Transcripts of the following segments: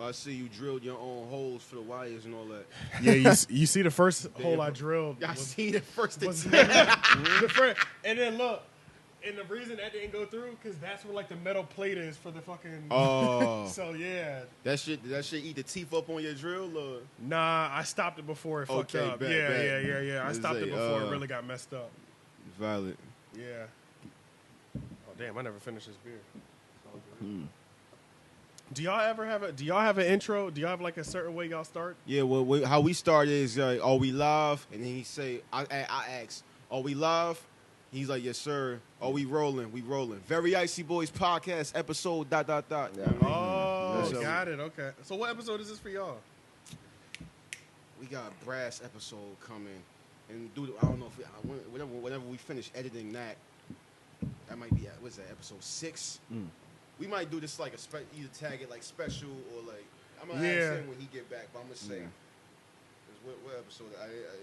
I see you drilled your own holes for the wires and all that. Yeah, you see the first hole I drilled. I see the first And then look, and the reason that didn't go through because that's where like the metal plate is for the fucking. Oh. So yeah. That shit eat the teeth up on your drill, or? Nah, I stopped it before it fucked up. Bet. Yeah. I stopped it before it really got messed up. Valid. Yeah. Oh damn! I never finished this beer. Do y'all have an intro? Do y'all have like a certain way y'all start? Yeah. Well, how we start is, are we live? And then he say, I ask, are we live? He's like, yes, sir. Are we rolling? We rolling. Very Icy Boyz Podcast, episode ... Yeah. Oh, got it. Okay. So what episode is this for y'all? We got brass episode coming, and I don't know if whenever we finish editing that might be what's that, episode 6. We might do this like either tag it like special or like I'm gonna ask him when he get back, but I'm gonna say. What episode?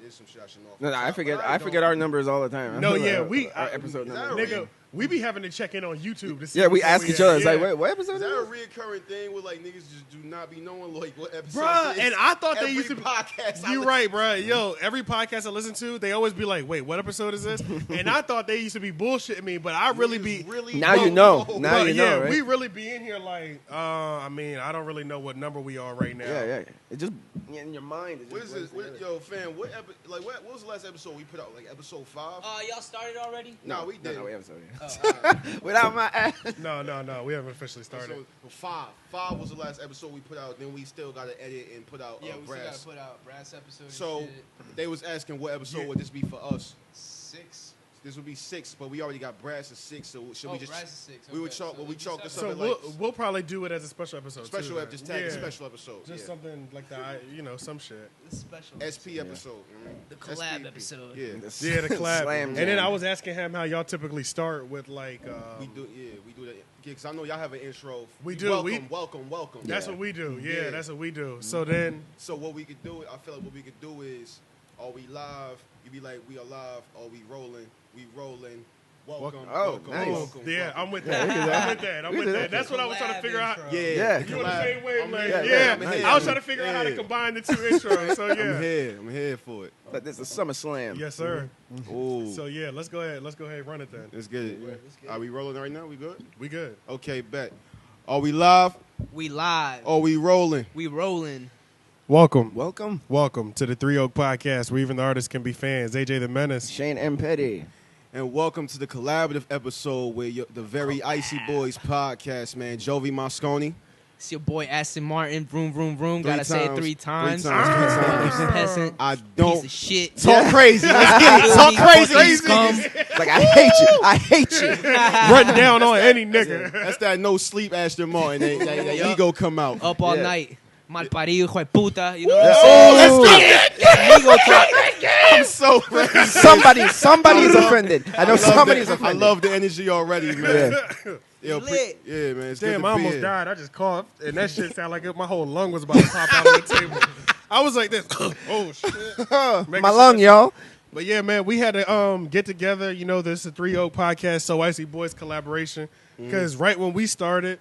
There's some shit I should know. No, I forget our numbers all the time. No, yeah, our episode numbers. Nigga, we be having to check in on YouTube to see. Yeah, we ask each other. It's like, what episode is that? A reoccurring thing where like niggas just do not be knowing like what episode? Bruh, and I thought they used to podcast. You right, bruh. Yo, every podcast I listen to, they always be like, "Wait, what episode is this?" And I thought they used to be bullshitting me, but I really be now you know. Now you know, right? We really be in here like, I mean, I don't really know what number we are right now. Yeah. It just in your mind. What is this? Yo, fam, what was the last episode we put out? Like episode 5? Y'all started already? No, we did. No, we haven't started. Oh, Without my ass. No, we haven't officially started. So 5 was the last episode we put out. Then we still got to edit and put out we brass. still got to put out brass episodes. So and shit. they was asking what episode would this be for us. 6. This would be 6, but we already got brass at 6. So should we just? Brass is 6. We would chalk. So we chalk this so up. So we'll probably do it as a special episode. Special too, just tag a special episode. Just something like that. Some shit. The special SP episode. The collab episode. Yeah, the collab. And then I was asking him how y'all typically start with like. We do that. Yeah, because I know y'all have an intro. We do. Welcome. That's what we do. Yeah, that's what we do. So then. So what we could do, I feel like what we could do is, are we live? You be like, we are live. Are we rolling? We rolling. Welcome. Nice. Welcome. Yeah, I'm with that. I'm with that. That's what I was trying to figure out. Yeah. You were the same way. I was trying to figure out how to combine the two intros. So yeah. I'm here for it. But this is SummerSlam. Yes, sir. Ooh. So yeah, let's go ahead and run it then. Let's get it. Are we rolling right now? We good? We good. Okay, bet. Are we live? We live. Are we rolling? We rolling. Welcome to the 3 Oak Podcast, where even the artists can be fans. AJ the Menace, Shane M. Petty. And welcome to the collaborative episode with the Very Icy Boyz Podcast, man. Jovi Mosconi. It's your boy Aston Martin. Vroom, vroom, vroom. Gotta say it 3 times. 3 times. Peasant. I don't. Piece of shit. Talk crazy. Let's get it. Talk crazy. Like, I hate you. Run down on any nigga. That's that no sleep Aston Martin. That ego come out. Up all night. Mal parido, hijo de puta. You know what I'm saying? I'm so Somebody is offended. I know somebody's offended. I love the energy already, man. Yo, lit. Yeah, man. It's Damn, good I to be almost here. died. I just coughed, and that shit sounded like my whole lung was about to pop out on the table. I was like this. Oh, shit. My lung, y'all. But yeah, man, we had to get together. This is a 3 Oak Podcast, So Icy Boyz collaboration. Because right when we started,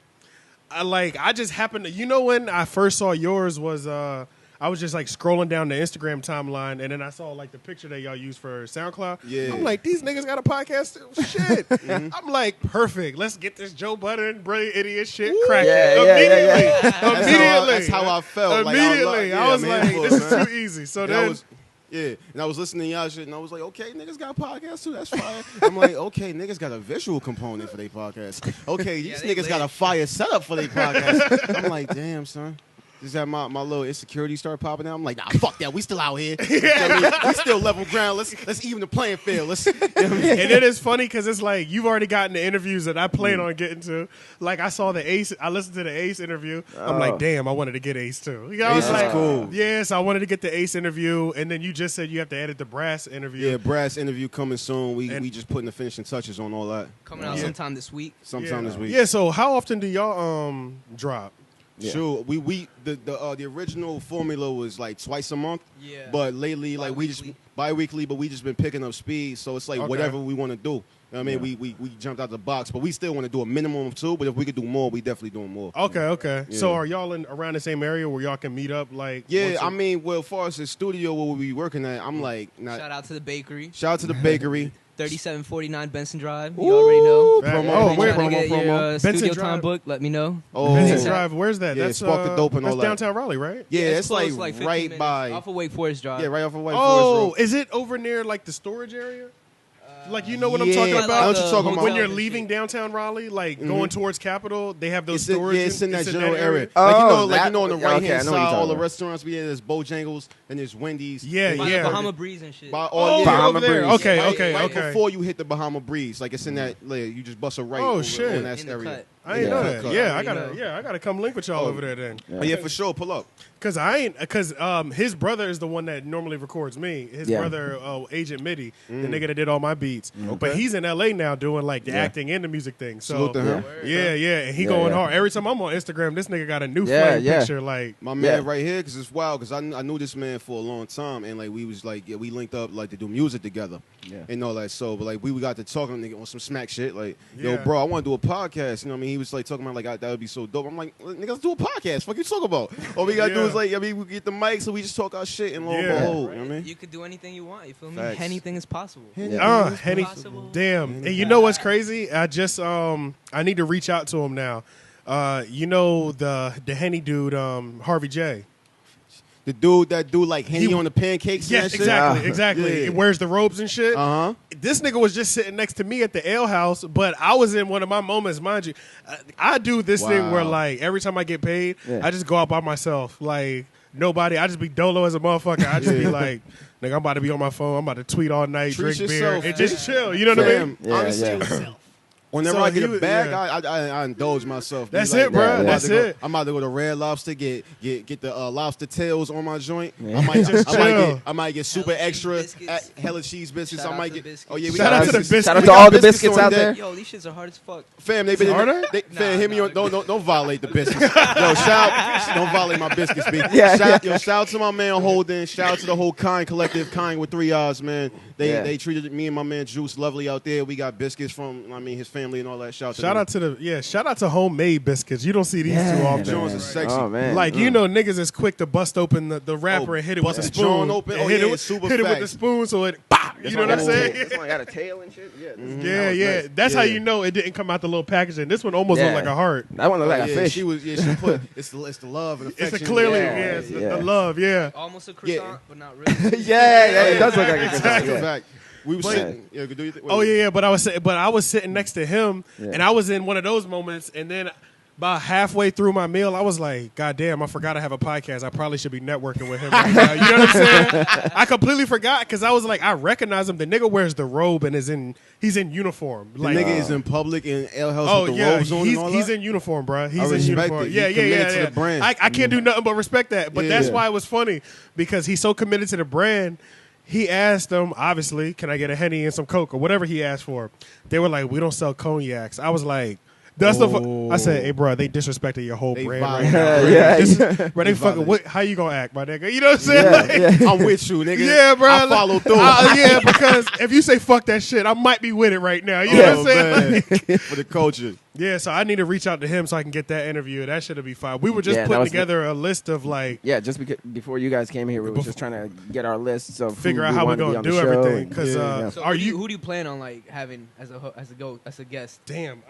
I just happened to, when I first saw yours was, I was just like scrolling down the Instagram timeline, and then I saw like the picture that y'all used for SoundCloud. Yeah. I'm like, these niggas got a podcast too? Shit. I'm like, perfect. Let's get this Joe Budden, brilliant idiot shit cracking. Immediately. That's how I felt. Immediately. I was like, this is too easy. So then. And I was listening to y'all shit, and I was like, okay, niggas got a podcast too, that's fire. I'm like, okay, niggas got a visual component for their podcast. Okay, these niggas got a fire setup for their podcast. I'm like, damn, son. Just had my little insecurity start popping out. I'm like, nah, fuck that. We still out here. We still level ground. Let's even the playing field. And it is funny because it's like you've already gotten the interviews that I planned on getting to. Like I saw the Ace. I listened to the Ace interview. I'm like, damn, I wanted to get Ace too. Ace is cool. Yes, I wanted to get the Ace interview, and then you just said you have to edit the Brass interview. Yeah, Brass interview coming soon. We just putting the finishing touches on all that. Coming out sometime this week. This week. Yeah. So how often do y'all drop? Yeah. Sure, the original formula was like twice a month. Yeah. But lately, like we bi-weekly, but we just been picking up speed. So it's like Okay. whatever we want to do. You know what I mean, we jumped out the box, but we still want to do a minimum of 2. But if we could do more, we definitely doing more. Okay. Yeah. So are y'all around the same area where y'all can meet up? Like, Yeah, I mean, well, as far as the studio where we be working at, I'm like, Shout out to the bakery. Shout out to the bakery. 3749 Benson Drive. You already know. Promo, where- Trying to get your Benson studio Drive? time book, let me know. Oh, Benson Yeah. Drive, where's that? Yeah, That's Spark the Dope and that's all that. downtown Raleigh, right? Yeah, it's close, like 15 right minutes by. off of Wake Forest Drive. Yeah, right off of White Oh, Forest Road. is it over near like the storage area? Like, you know what I'm Yeah, talking I know about? what you're talking about. When you're Hotel and leaving shit. downtown Raleigh, like going towards Capitol, they have those It's in, storage. yeah, it's in that general area. area. Oh, Like you know, that- on the okay, right I know hand what you're side, all talking the about. restaurants we in. There's Bojangles and there's Wendy's. Yeah, By yeah. the Bahama Breeze and shit. By, Oh, yeah, Bahama over there. Breeze. Okay, right, okay, right okay. before you hit the Bahama Breeze, like it's in that layer. You just bust a right. Oh, over shit. on that In the area. cut. I ain't Yeah. know that. Cut. Yeah, I Already know. gotta come link with y'all Oh. over there then. Yeah, for sure. Pull up. Cause his brother is the one that normally records me. His Yeah. brother, Agent Mitty, the nigga that did all my beats. But he's in LA now doing like the acting and the music thing. So Salute to him. yeah, and he Yeah, going yeah. hard. Every time I'm on Instagram, this nigga got a new Yeah, flame yeah. picture. Like, My man Yeah. right here, because it's wild, because I knew this man for a long time, and like we was like, yeah, we linked up like to do music together, Yeah. and all that. So, but like we got to talking nigga on some smack shit, like, yo, Yeah. bro, I want to do a podcast. You know what I mean? He was like talking about like that would be so dope. I'm like, nigga, let's do a podcast. Fuck you talking about? All we gotta do Yeah. is like, I mean, we get the mic, so we just talk our shit, and lo and Yeah. behold, you know what I mean? You could do anything you want. You feel me? Facts. Anything is possible. Henny, Possible. damn. And you know what's crazy? I just I need to reach out to him now. You know the Henny dude, Harvey J. The dude that do like Henny He- on the pancakes. Yes, and that shit? exactly, exactly. Yeah. He wears the robes and shit. Uh-huh. This nigga was just sitting next to me at the ale house, but I was in one of my moments, mind you. I do this thing where, Wow. like, every time I get paid, Yeah. I just go out by myself. Like, nobody. I just be dolo as a motherfucker. I just be like, nigga, I'm about to be on my phone. I'm about to tweet all night, Treat drink yourself, beer, and just chill. You know what I Fam, mean? Yeah, honestly, yeah. whenever So I get he a was- bag, yeah. I indulge myself. Be That's like, it, bro. Yeah, I'm about That's to go- it. I'm about to go to Red Lobster, get the lobster tails on my joint. Yeah. Just chill. I might get super Hella cheese extra biscuits. hella cheese biscuits. Shout I out might to get. biscuits. Oh yeah, we Shout got out to the biscuits. biscuits. Shout out We to got all the biscuits biscuits on out deck. there. Yo, these shits are hard as fuck. Fam, they been Harder? fam, hit me Nah, on. Don't violate the biscuits. Yo, don't violate my biscuits, B. Yeah, Shout out to my man Holden. Shout out to the whole Kind Collective, Kind with 3 R's, man. They treated me and my man Juice lovely out there. We got biscuits from his family and all that. Shout Shout out to homemade biscuits. You don't see these Yeah, too often. Jones is sexy. Oh man. Like, you know, niggas is quick to bust open the wrapper and hit it with bust the the joint spoon. open. And Oh, hit yeah, it, super hit it with facts. the spoon so it pop. You know what I'm saying? This one got a tail and shit. Yeah. Yeah, yeah. nice. That's how Yeah. you know it didn't come out the little packaging. This one almost Yeah. looked like a heart. That one looked like a yeah, fish. she put it's the love and It's affection. a clearly, Yeah, it's yeah. the love, yeah. Almost a croissant, Yeah. but not really. yeah, it does look like a That's croissant. a Yeah. fact. We were But- sitting. Yeah, do you think? Oh yeah, but I was sitting next to him, Yeah. and I was in one of those moments, and then about halfway through my meal, I was like, God damn, I forgot I have a podcast. I probably should be networking with him right now. You know what I'm saying? I completely forgot because I was like, I recognize him. The nigga wears the robe and he's in uniform. The Like, nigga is in public in L House oh with the yeah, robes on and all he's that. in uniform, bro. He's I in respect uniform. it. Yeah, He yeah, committed yeah. to the brand. I can't do nothing but respect that. But Yeah. that's why it was funny because he's so committed to the brand. He asked them, obviously, can I get a Henny and some Coke or whatever he asked for. They were like, we don't sell cognacs. I was like, that's the. I said, hey, bro, they disrespected your whole They brand violated. right now. Yeah, This- yeah. bro, they They fucking. violated. How you gonna act, my nigga? You know what I'm saying? Like, Yeah. I'm with you, nigga. yeah, bro. I follow through. Yeah, because if you say fuck that shit, I might be with it right now. You know Oh, what I'm saying? man. For the culture. Yeah, so I need to reach out to him so I can get that interview. That should be fine. We were just Yeah, that putting was- together a list of like Yeah, just before you guys came here, we were just trying to get our lists of figure who out we how we're wanted to be gonna on the do show everything. and- Because Yeah. So are who do you plan on like having as a guest? Damn,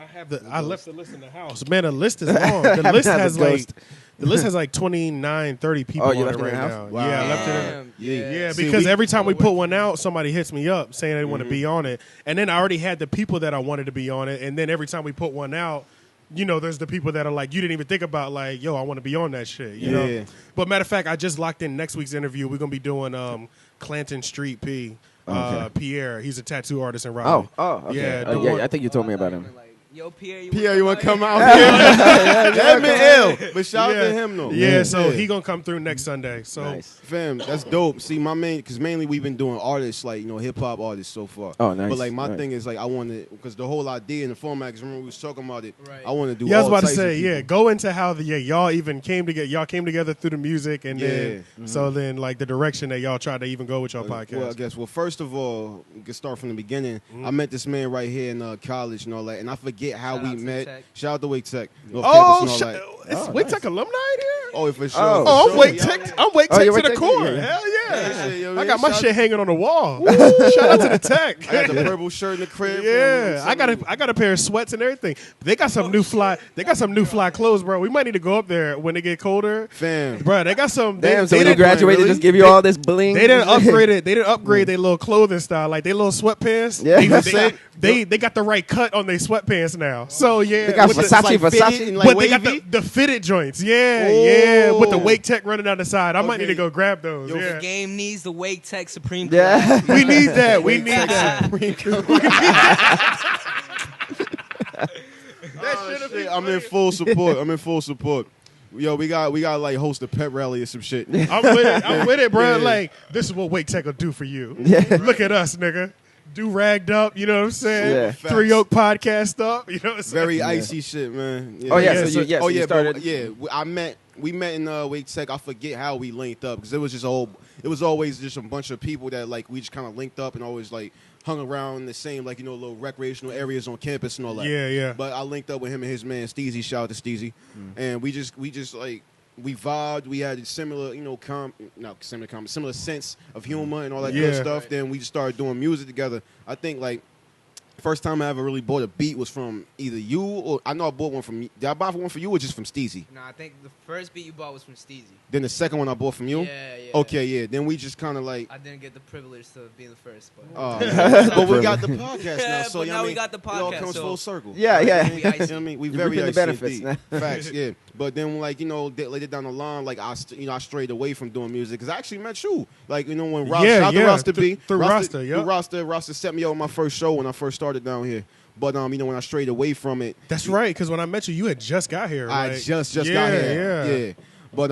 I left the list in the house. Man, the list is long. The list Have a has like ghost. the list has like 29, 30 people Oh, you on left it it right in the now. house? Wow. Yeah, I left it in. Damn, Yeah, See, because we- every time we put one out, somebody hits me up saying they want Mm-hmm. to be on it, and then I already had the people that I wanted to be on it, and then every time we put one out, you know, there's the people that are like, you didn't even think about like, yo, I want to be on that shit, you Yeah. know. But matter of fact, I just locked in next week's interview. We're gonna be doing Clanton Street P. Okay. Pierre, he's a tattoo artist in Raleigh. Oh, okay. Yeah, Oh, the yeah, one- I think you told me about him. Yo, Pierre, Pierre, you want to come out? Yeah, That been ill. But shout out to him, though. Yeah, so he going to come through next Sunday. So, Nice. Fam, that's dope. See, my main, because mainly we've been doing artists, like, hip hop artists so far. Oh, nice. But, like, my thing is, like, I wanted, because the whole idea in the format, because remember we was talking about it, Right. I want to do yeah, I was all about to types of say, people. go into how y'all even came together. Y'all came together through the music, and then so then like the direction that y'all tried to even go with your podcast. Well, I guess. Well, first of all, we can start from the beginning. I met this man right here in college and all that, and I forget how Shout we out to met. Tech. Shout out to Wake Tech. North Oh, Campus and all that. it's Wake Tech alumni in here. Oh, for sure. Oh, for Oh, I'm sure. Wake Yeah, Tech. yeah. I'm Wake Oh, Tech you're to the Wake Tech? core. Yeah. Hell yeah! shit, yo, I got my shout- shit hanging on the wall. Shout out to the Tech. I got the purple shirt in the crib. Yeah, I got a pair of sweats and everything. They got some new fly. They got some new fly clothes, bro. We might need to go up there when it get colder, Fam. bro. They got some. Damn, so they when you didn't- graduate, they really? just give you all this bling. They didn't upgrade it. They didn't upgrade their little clothing style, like their little sweatpants. Yeah. They got the right cut on their sweatpants now. So yeah, They got with the- Versace, like Versace. fitted and, like, but they got wavy? the fitted joints. Yeah, with the Oh. Wake Tech running down the side. I might Okay. need to go grab those. Yo, yeah. The game needs the Wake Tech Supreme. Yeah. We need that. We need that. Oh, shit, I'm in full support. I'm in full support. Yo, we got like host a pep rally or some shit. I'm with it. I'm with it, bro. Yeah. Like, this is what Wake Tech will do for you. Yeah. Look at us, nigga. Do ragged up, you know what I'm saying? Yeah. Three Oak podcast up, you know what I'm saying? Very icy shit, man. Oh yeah, Yeah, so you, oh so you yeah, started. but, yeah. We met in Wake Tech. I forget how we linked up because it was just it was always just a bunch of people that like we just kind of linked up and always like hung around the same like little recreational areas on campus and all that. Yeah. But I linked up with him and his man Steezy. Shout out to Steezy. And we just like we vibed. We had a similar similar sense of humor and all that good Yeah. stuff. Right. Then we just started doing music together. I think like. First time I ever really bought a beat was from either you or I know I bought one from. Did I buy one for you or just from Steezy? Nah, I think the first beat you bought was from Steezy. Then the second one I bought from you. Yeah. Okay, yeah. Then we just kind of like. I didn't get the privilege to be the first, but But we got the podcast now, so But you now know we what I got the mean? It all podcast, comes so- full circle. Yeah, yeah. We You know icy. what I mean? We You're very reaping the icy benefits indeed. now. Facts, yeah. But then like later down the line, like I strayed away from doing music because I actually met you. Like when Ross, Yeah, shout out to yeah. Rasta B. Through Rasta, through yeah. Rasta set me up with my first show when I first started down here. But when I strayed away from it, That's right, because when I met you, you had just got here. I like- just got here. Yeah. But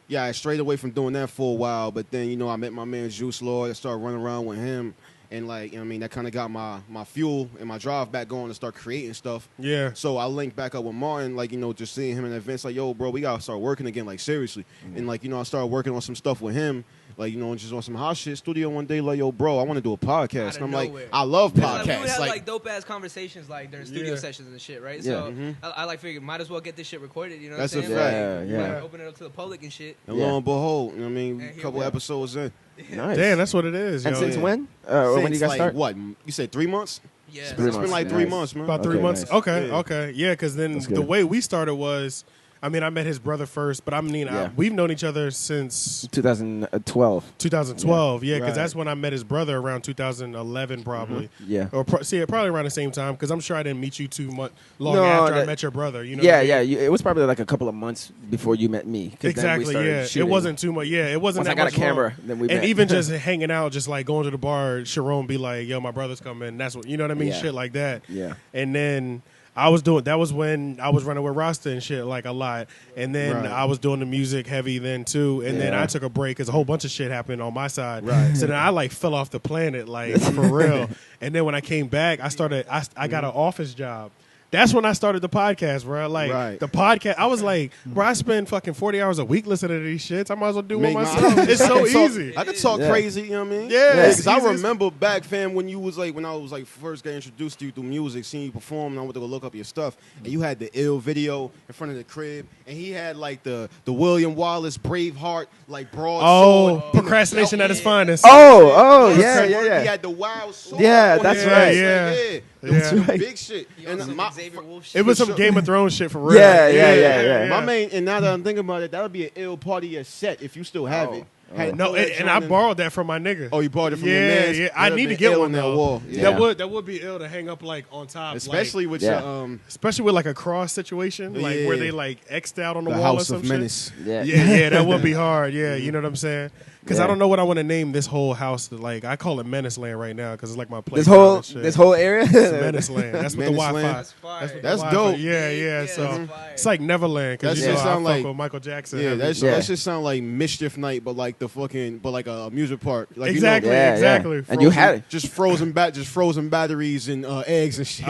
yeah, I strayed away from doing that for a while. But then I met my man Juice Lord. I started running around with him, and like that kind of got my fuel and my drive back going to start creating stuff. Yeah. So I linked back up with Martin, like just seeing him in events, like yo, bro, we gotta start working again, like seriously. And like I started working on some stuff with him. Like, just on some hot shit studio one day, like, yo, bro, I want to do a podcast. Out of And I'm nowhere. like, I love Like, we would podcasts. have Like, like dope ass conversations like during studio Yeah. sessions and shit, right? Yeah. So I like figured might as well get this shit recorded. You know That's what a I'm saying? fact. Like, Yeah. like, open it up to the public and shit. and Yeah. lo and behold, a And here couple we are. episodes in. Nice. Damn, that's what it is. And yo. since yeah. when? Or when Since, you got like, started? what? You said 3 months? Yeah. Three It's been months. like 3 Nice. months, man. About 3 Okay, months. nice. Okay, Yeah. okay. Yeah, because then That's the good. way we started was, I met his brother first, but Yeah. we've known each other since 2012. 2012. Yeah, because Right. that's when I met his brother around 2011, probably. Yeah. Or probably around the same time, because I'm sure I didn't meet you too much long No, after I that- met your brother. You know? Yeah, what I mean? yeah. It was probably like a couple of months before you met me. 'cause then we Exactly. started Yeah, shooting. it wasn't too much. Yeah, it wasn't Once I that got a much long. camera, then we And met. even just hanging out, just like going to the bar, Sharon be like, "Yo, my brother's coming." That's what you know what I mean. Yeah. Shit like that. Yeah. And then I was doing. That was when I was running with Rasta and shit like a lot. And then Right. I was doing the music heavy then too. And then Yeah. I took a break because a whole bunch of shit happened on my side. Right. So then I like fell off the planet like for real. And then when I came back, I started. I got an office job. That's when I started the podcast, bro. Like Right. the podcast, I was like, bro, I spend fucking 40 hours a week listening to these shits. I might as well do one Make myself. mine. It's I so can talk- easy. I could talk Yeah. crazy, you know what I mean? Yeah, Because I it's easy. remember back, fam, when I was like first getting introduced to you through music, seeing you perform, and I went to go look up your stuff, and you had the ill video in front of the crib, and he had like the William Wallace Braveheart, like broadsword. Oh, procrastination at its finest. Oh, He yeah, yeah, He yeah. had the wild sword. Yeah, on that's his right. ass. Yeah. Like, yeah. Yeah. It was Right. big shit. You And also my, Xavier Wolf shit. It was for some sure. Game of Thrones shit for real. Yeah. my main, and now that I'm thinking about it, that would be an ill part of your set if you still have it. Had No, all that and I joint in- borrowed that from my nigga. Oh, you borrowed it from yeah, your man? yeah. I need to get one on that though. wall. Yeah. That would be ill to hang up like on top, Especially with Yeah. your especially with like a cross situation, like Yeah. where they like X'd out on the, the wall or House some of shit. Menace. Yeah. Yeah, that would be hard. Yeah, you know what I'm saying? because I don't know what I want to name this whole house. Like I call it Menace Land right now because it's like my place. This whole area. It's Menace Land. That's what the Menace Wi-Fi. Land. That's fire. That's what the That's Wi-Fi- dope. Yeah. So it's like Neverland because That you know shit I sound fuck like- with Michael Jackson. Yeah, heavy. that shit sound like Mischief Night, but like like a amusement park. Like, exactly, you know, exactly. And you had it. just frozen batteries and eggs and shit.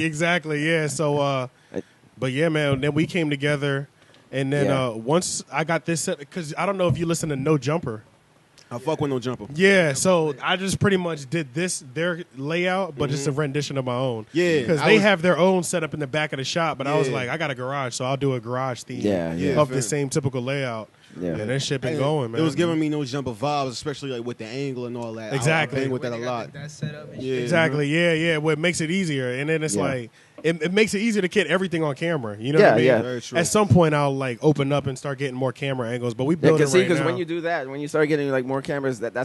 Exactly. Yeah. So, but yeah, man. Then we came together, and then once I got this set, because I don't know if you listen to No Jumper. I fuck with No Jumper. Yeah, so I just pretty much did their layout, but just a rendition of my own. Yeah, because they have their own setup in the back of the shop, but I was Yeah. like, I got a garage, so I'll do a garage theme Yeah, of fam. the same typical layout. Yeah. And that shit been And going, man. It was giving me No Jumper vibes, especially like with the angle and all that. Exactly. I bang with that a When you got lot. That setup and Yeah. shit. Exactly, yeah. Well, it makes it easier, and then it's Yeah. like it makes it easier to get everything on camera. You know what I mean? Yeah. Very true. At some point, I'll like open up and start getting more camera angles, but we Yeah, build it right because now. when you do that, when you start getting like more cameras, that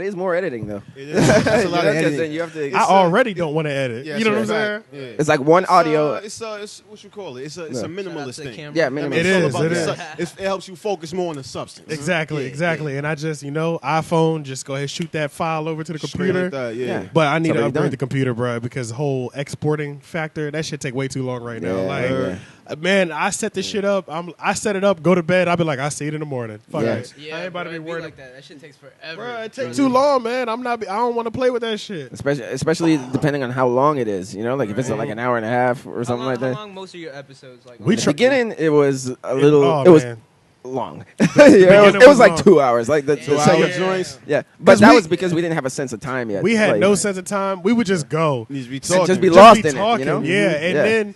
is more editing though. It is. That's a lot of Because editing. then you have to. I already don't want to edit. Yeah, you know what I'm that's saying? right. Yeah. It's like one audio. It's what you call it. It's a Yeah. Shout out minimalist to the thing. camera. Yeah, I mean, minimalist. It it's all is, about it the is. it helps you focus more on the substance. Exactly, Yeah, exactly. And I just, iPhone, just go ahead shoot that file over to the Straight computer. like that, yeah. Yeah. But I need It's to already upgrade done. the computer, bro, because the whole exporting factor, that shit take way too long right now. Yeah, Like, yeah. man, I set this shit up. I set it up, go to bed. I'll be like, I see it in the morning. Fuck Yeah. it. Yeah, I ain't about to bro, be it worried. like that. That shit takes forever. Bro, it takes too long, man. I don't want to play with that shit. Especially depending on how long it is, like if it's like an hour and a half or something like How that. long most of your episodes like? We In the beginning, it was a little. Oh, it was man. long. beginning it was was like long. 2 hours. Like the 2 hour second. joints. Yeah, but 'Cause that we- was because we didn't have a sense of time yet. We had Like, no sense of time. We would just go. Needs to be And talking. just be Just lost be in talking, it. yeah. And Yeah. then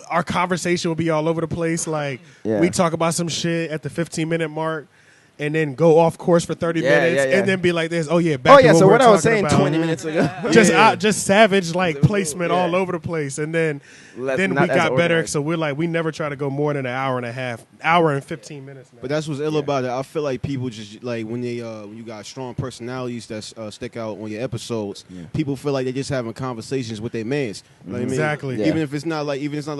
our conversation will be all over the place. Like Yeah. we talk about some shit at the 15-minute mark, and then go off course for 30 Yeah, minutes, yeah, yeah. and then be like this. Oh yeah, back Oh to yeah. what So we were what I was talking saying about. 20 minutes ago. Just savage like placement all Yeah. over the place, and then Less- we not as got better. organized. So we're like, we never try to go more than an hour and a half, hour and 15 minutes. Now. But that's what's ill about it. I feel like people just like when you got strong personalities that stick out on your episodes. People feel like they're just having conversations with their mans. You know what I mean? Exactly. Yeah. Even if it's not like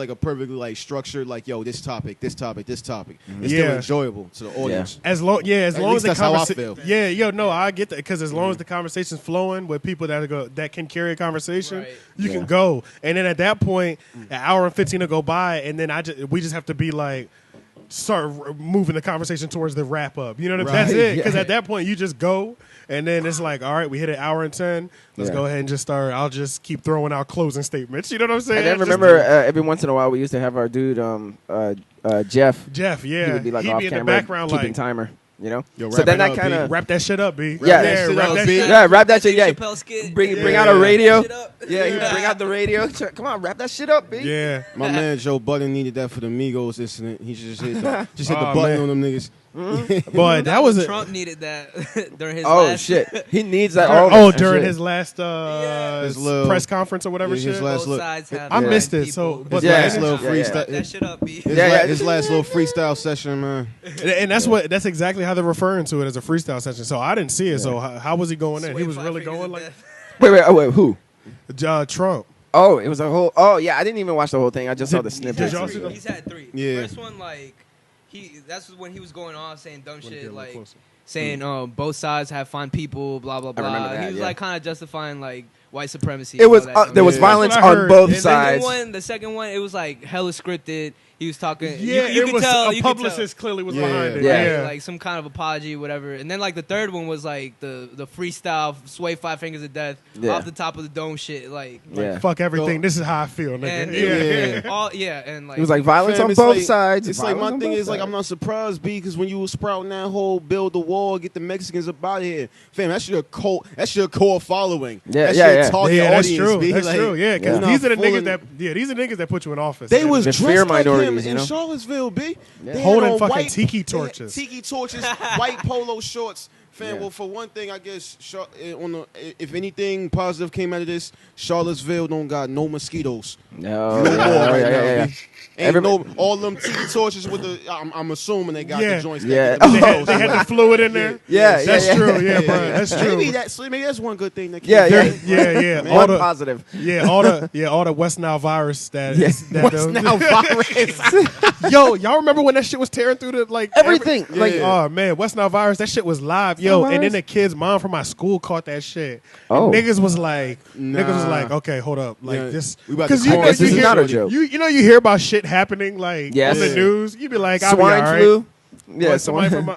a perfectly like structured like this topic. It's still Yeah. enjoyable to the audience. As long as At long least as the that's how I conversation, feel. I get that because as long as the conversation's flowing with people that can carry a conversation, Right. you Yeah. can go. And then at that point, an hour and 15 will go by, and then we just have to be like start moving the conversation towards the wrap up. You know what I mean? That's Right. it. Because Yeah. at that point, you just go, and then it's like, all right, we hit an hour and 10. Let's Yeah. go ahead and just start. I'll just keep throwing out closing statements. You know what I'm saying? And then Just- remember, every once in a while, we used to have our dude, Jeff. Jeff, yeah, He would be like he'd off be in camera, the background, keeping like timer. Yo, So wrap then it that up, kind B. of wrap that shit up, B. Yeah. that shit wrap up, that B. shit. Yeah, wrap that shit. Yeah, Chappelle skit. bring out a radio. Shit up. Yeah, he bring out the radio. Come on, wrap that shit up, B. Yeah. My man Joe Budden needed that for the Migos incident. He just hit the Oh, button man. on them niggas. But that was Trump needed that during his Oh last shit, he needs that. during shit. his last His little- press conference or whatever Yeah, his shit. last Both look. sides have I their missed it, people. so but Yeah. His little Yeah, freestyle. Wrap that shit up, B. His last little freestyle session, man. and that's exactly how they're referring to it as a freestyle session. So I didn't see it. So how was he going in? He was really going like Wait, who? Trump. Oh, it was a whole. Oh yeah, I didn't even watch the whole thing. I just saw the Did snippets. y'all see the- He's had three. Yeah. First one, like, that's when he was going off saying dumb Wanna get shit, a little like closer. saying both sides have fine people, blah blah blah. remember that, he was yeah. like kind of justifying like white supremacy. It and was all that dumb there was shit. Yeah. violence That's what I on heard. both And then sides. The second one, it was like hella scripted. He was talking. Yeah, you it could was tell. a You could publicist clearly was Yeah. behind it. Yeah. Yeah. like some kind of apology, whatever. And then like the third one was like the freestyle sway 5 fingers of death Yeah. off the top of the dome shit. Like Yeah, Fuck everything. This is how I feel, nigga. and Yeah. and like it was like violence Fam, on it's both like- sides. It's like Violence my on thing both is like sides. I'm not surprised, B, because when you was sprouting that whole build the wall, get the Mexicans up out of here, fam. That's your core following. Yeah, that's yeah, your yeah. target Yeah, that's audience. true. B. That's Like, true. Yeah, because you're these are the not niggas fooling- these are niggas that put you in office. They was The dressed fear like him minorities, you in know? Charlottesville, B. Yeah. They had Holding on fucking white- tiki they had torches. Tiki torches, white polo shorts. Fam, Yeah. well, for one thing, I guess if anything positive came out of this, Charlottesville don't got no mosquitoes. No, No yeah, more right yeah, now, yeah, B. Ain't Everybody- all them tiki torches with the. I'm assuming they got Yeah. the joints. Yeah. That get the Oh, They had the fluid in there. Yeah, That's yeah, true. yeah. Yeah, bro. That's true. Maybe that's one good thing that came. Yeah, out. yeah. Yeah. Man. All One the positive. all the West Nile virus that. Yeah. that Now virus. Yo, y'all remember when that shit was tearing through the like Everything. Yeah. Like, Oh man, West Nile virus. That shit was live. yo, Oh, and then nice. the kid's mom from my school caught that shit. Oh. And niggas was like, Nah. okay, hold up, like Yeah, this, we about to you call know this you is hear, not a joke. You know you hear about shit happening like Yes. on the Yeah. news. You be like, I'll be Swine all right. flu. Yeah, What, somebody from my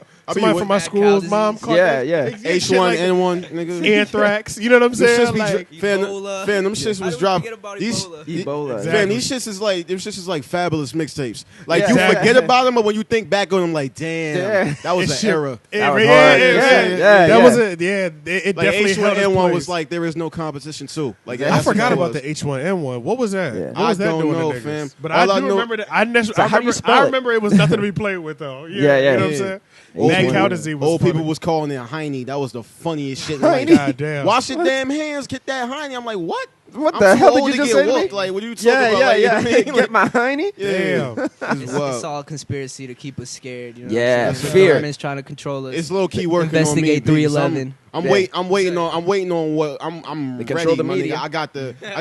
Mad school's cow mom disease. caught Yeah, that. yeah. Like, shit H1N1, like nigga. anthrax. You know what I'm Them saying? shits be Like, Ebola. Fam, them shits How was do we dropped. forget about These, Ebola? Ebola. Exactly. Man, these shits is like fabulous mixtapes. Like Yeah. you Exactly. forget about them, but when you think back on them, like damn, Yeah. that was It an shit- era. That was yeah, hard. yeah, Yeah, That yeah. was it. Yeah, it Like definitely held its H1N1 place. was like there is no competition too. Like Yeah. I that's what forgot that about was. the H1N1. What was that? Yeah. What was I that don't doing know, to niggas? fam. But All I I do know- remember that. So how do you spell I it? remember it was nothing to be played with though. Yeah, yeah. You know what I'm Yeah. saying? Old Mad people- cow disease was Old funny. people was calling it Heine. That was the funniest shit. Heine? Like, God damn. wash your damn hands, get that Heine. I'm like, what? What I'm the too hell did old you to just get say to whooped. me? Like, what are you talking Yeah, about? yeah, Like, you know yeah. what I mean? Get Like, my hiney. Damn. it's wild. It's all a conspiracy to keep us scared. You know Yeah, what I'm saying? fear. The government's trying to control us. It's low key working Investigate on me. 311. I'm Yeah. waiting on what I'm They ready. control the my media. nigga. I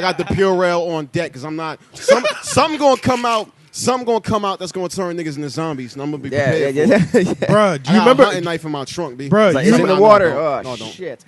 got the Purell on deck because I'm not. Something gonna come out. Something gonna come out that's gonna turn niggas into zombies, and I'm gonna be Yeah, prepared yeah, for it. yeah. yeah. Bruh, do I you got a remember? hunting knife in my trunk, B. Bruh, Like, you it's in remember? the water. No, Oh, don't. shit.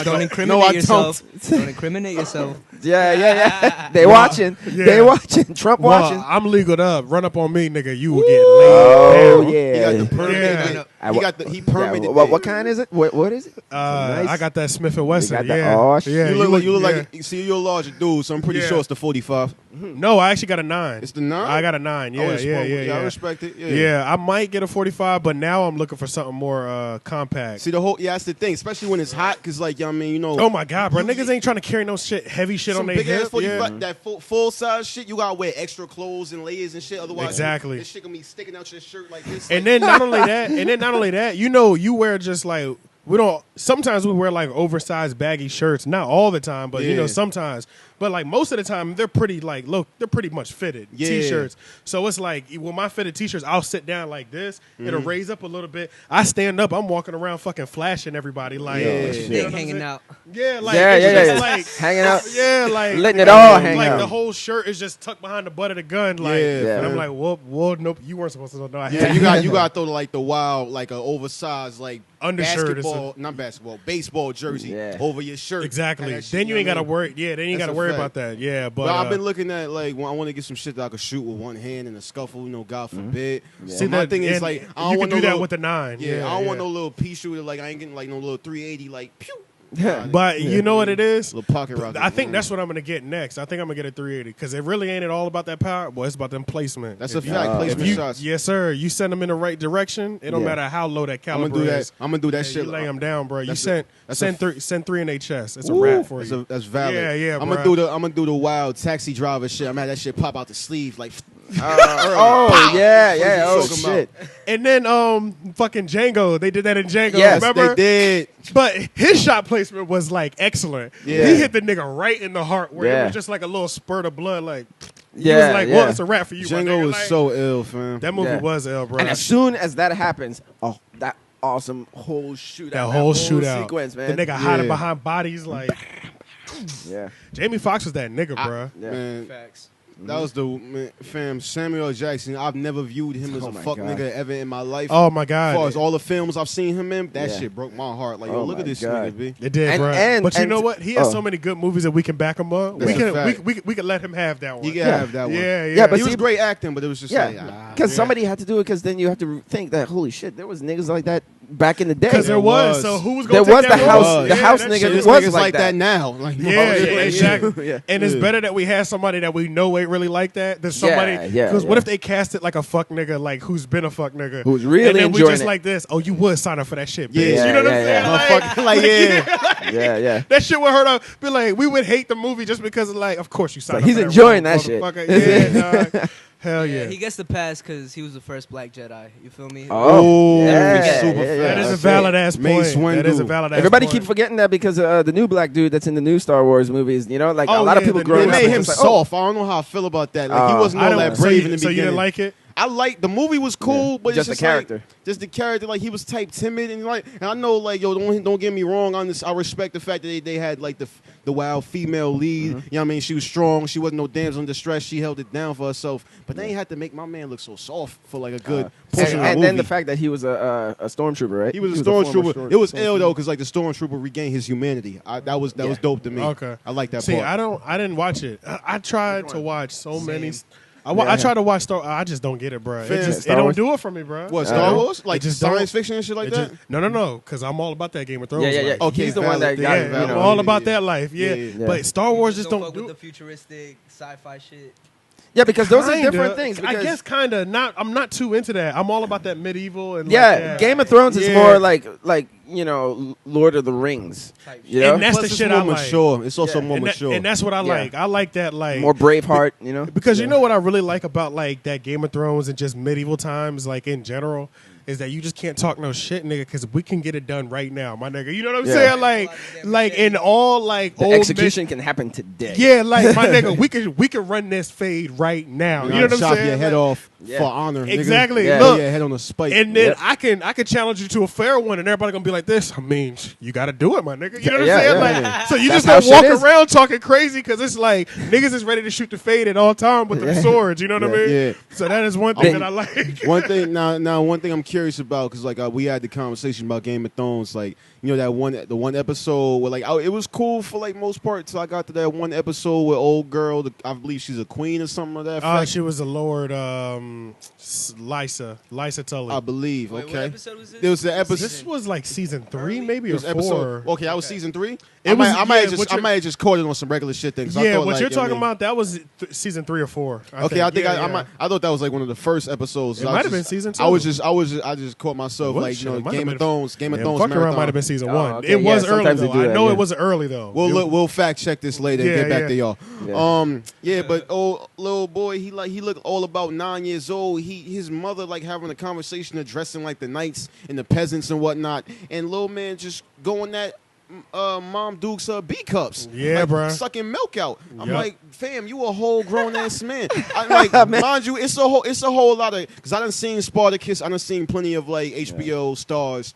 Don't incriminate No, I yourself. Don't incriminate yourself. Yeah, yeah, yeah. They watching. yeah. They watching. Trump watching. Well, I'm legaled up. Run up on me, nigga. You will get laid Oh, down. He got yeah. the permit. Yeah. He permitted. Yeah, it. what kind is it? What is it? Nice. I got that Smith and Wesson. got that- Yeah. oh, shit. yeah. You look yeah. like see you're a larger dude, so I'm pretty Yeah. sure it's the 45. No, I actually got a 9. It's the 9? I got a 9. Yeah, yeah. I respect it. Yeah. Yeah, I might get a 45, but now I'm looking for something more compact. See that's the thing, especially when it's hot, cause like I mean, you know. Oh my god, bro! Niggas ain't trying to carry no heavy shit some on their big ass hip. 45, Yeah. that full size shit, you gotta wear extra clothes and layers and shit. Otherwise, Exactly. this shit gonna be sticking out your shirt like this. And like, then not only that, you know, you wear just like sometimes we wear like oversized baggy shirts, not all the time, but you know, Yeah. sometimes. But like most of the time they're pretty they're pretty much fitted Yeah. t-shirts. So it's like with my fitted t-shirts, I'll sit down like this, it'll Mm-hmm. raise up a little bit. I stand up, I'm walking around fucking flashing everybody like Yeah. you Shit. know what I'm Hanging saying? out. Yeah, like Yeah, it's yeah, just yeah. like Hanging out. yeah, like Letting it all hang like out. the whole shirt is just tucked behind the butt of the gun, like, Yeah, and I'm man. like, well, nope, you weren't supposed to know. I yeah, had you got throw like the wild, like an oversized like Undershirt or baseball jersey Yeah. over your shirt. exactly. Have that shit, Then you know ain't what I gotta mean? worry. Yeah, then you That's gotta a worry fact. about that. Yeah, but But I've been looking at like I want to get some shit that I could shoot with one hand in a scuffle. You know, God forbid. Yeah. see But my that thing is and like I you don't can want do no that little, with the 9. Yeah, I don't want no little pea shooter. Like I ain't getting like no little 380. Like pew. Yeah. But you know what it is? Little pocket rocket. I think that's what I'm gonna get next. I think I'm gonna get a 380 because it really ain't all about that power. Boy, it's about them placement. That's If a you- fact. if Placement you- shots. Yes, sir. You send them in the right direction. It don't Yeah. matter how low that I'm caliber gonna do that. is. I'm gonna do that Yeah, shit. you lay them down, bro. You That's send a- send three in their chest. It's a Ooh, wrap for you. that's valid. Yeah, yeah, I'm bruh. gonna do the wild taxi driver shit. I'm gonna have that shit pop out the sleeve like. Oh, yeah, yeah. Oh, Talking shit. And then fucking Django, they did that in Django. Yes, remember? They did. But his shot placement was like excellent. Yeah. He hit the nigga right in the heart where it Yeah. was just like a little spurt of blood. Like he Yeah, was like, yeah. well, it's a wrap for you. my Django nigga. was Like, so ill, fam. that movie Yeah. was ill, bro. And as soon as that happens, oh, that awesome whole shootout. that whole shootout sequence, man. The nigga hiding Yeah. behind bodies like Yeah. Jamie Foxx was that nigga, bro. Yeah. Man, Facts. that was the man, fam. Samuel L. Jackson. I've never viewed him as Oh a my fuck God. nigga ever in my life. Oh my As far god, as all the films I've seen him in, that Yeah. shit broke my heart. Like, yo, Oh look at my this God. nigga, B. it did, And- bro. and- But you and- know what? He has oh. so many good movies that we can back him up. That's a fact. We can let him have that one. He can Yeah. have that one. Yeah, Yeah, but he see- was great acting, but it was just like, Yeah, because yeah. somebody had to do it. Because then you have to think that holy shit, there was niggas like that back in the day. Because there was. was. So who was There going to was take that the role? house- the house that nigga shit this is- was nigga's like like that. that now. Like, Yeah, exactly. Yeah. And it's Yeah. better that we have somebody that we know ain't really like that than somebody. Yeah, Because what yeah. if they cast it like a fuck nigga, like who's been a fuck nigga, Who's really and then we enjoying just it. like this? Oh, you would sign up for that shit, bitch. Yeah, you know what I'm yeah, saying? Motherfucker, like, yeah. Yeah, yeah. That shit would hurt us. Be like, we would hate the movie just because, of like, of course you signed Like, up. he's for enjoying role, that shit. motherfucker. Yeah, dog. Hell yeah. He gets the pass because he was the first black Jedi. You feel me? Oh, yeah, super yeah, fast. That is a that's valid it. ass Mace point. That is a Windu. valid ass Everybody point. keep forgetting that because the new black dude that's in the new Star Wars movies, you know, like Oh, a lot of yeah, people the growing They new up. made and him just like, oh, soft. I don't know how I feel about that. Like he Oh. wasn't I all don't, that so brave you, in the so you beginning. didn't like it? I like the movie was cool, but Just it's the character. Like, just the character, like he was type timid and like, and I know like yo, don't get me wrong on this. I respect the fact that they had like the wild female lead. You know what I mean? She was strong. She wasn't no damsel in distress. She held it down for herself. But they ain't had to make my man look so soft for like a good portion of the and movie. then the fact that he was a stormtrooper, right? He was a former stormtrooper. It was ill though, because like the stormtrooper regained his humanity. That was dope to me. Okay. I like that See, part. I didn't watch it. I tried to watch so many. I Yeah. tried to watch Star. I just don't get it, bro. Fam, It Star don't Wars? do it for me, bro. What, Star Wars? It Like just science don't- fiction and shit like it that? just- no, because I'm all about that Game of Thrones. Yeah. life. Okay, He's the one that valid. got Yeah, you I'm know. all about that life. Yeah. Yeah. But Star Wars Just just don't don't fuck with do. the futuristic sci-fi shit. Yeah, because those are Kinda. different things. I because- guess kind of not. I'm not too into that. I'm all about that medieval and Yeah, like that. Game of Thrones is Yeah. more like Lord of the Rings. Type You know? And that's Plus, the it's shit more I like. mature. It's also Yeah. more and, mature. and that's what I Yeah. like. I like that like More Braveheart, you know? because you know what I really like about like that Game of Thrones and just medieval times, like in general, is that you just can't talk no shit, nigga, because we can get it done right now, my nigga. You know what I'm Yeah. saying? Like in all like The old execution can happen today. Yeah, like my nigga, we can run this fade right now. You know what I'm chop saying? your head Like, off Yeah. for honor. Exactly. Nigga. Yeah. Put Look, your head on a spike. and then Yep. I can challenge you to a fair one, and everybody gonna be like this. I mean, you got to do it, my nigga. You know what Yeah, I'm saying? yeah, Like, yeah. so you That's just don't how walk shit is. around talking crazy because it's like niggas is ready to shoot the fade at all time with them Yeah. swords. You know what I mean? Yeah. So that is one thing Big- that I like. one thing one thing I'm curious about, because like we had the conversation about Game of Thrones, like you know the one episode where like it was cool for like most part till I got to that one episode where old girl, I believe she's a queen or something like that. She was a Lord Lysa Tully. I believe. Wait, okay. what episode was this? There was the episode. This was like season 3, maybe It or was 4. episode. Okay, I was season 3. It I was- might, I might yeah, have just what I you're- might have just caught it on some regular shit things. I Yeah, thought, what like, you're I talking mean- about that was season 3 or 4. Okay, I think Yeah. I thought that was like one of the first episodes. It I might have just- been season 2. I just caught myself What like shit, you know it might have Game of been- Thrones. Game of Yeah, Thrones fuck around marathon. might have been season Oh, 1. okay, It yeah, was early sometimes they though. do I that, know yeah. it was early though. We'll fact check this later and Yeah, get back yeah. to y'all. Yeah. Yeah, but little boy, he looked all about 9 years old. His mother like having a conversation addressing like the knights and the peasants and whatnot, and little man just going at Mom Duke's B cups. Yeah, like, bruh. sucking milk out. I'm Yup. like, fam, you a whole grown ass man. I'm like, mind you, it's a whole lot of, because I done seen Spartacus, I done seen plenty of like HBO stars.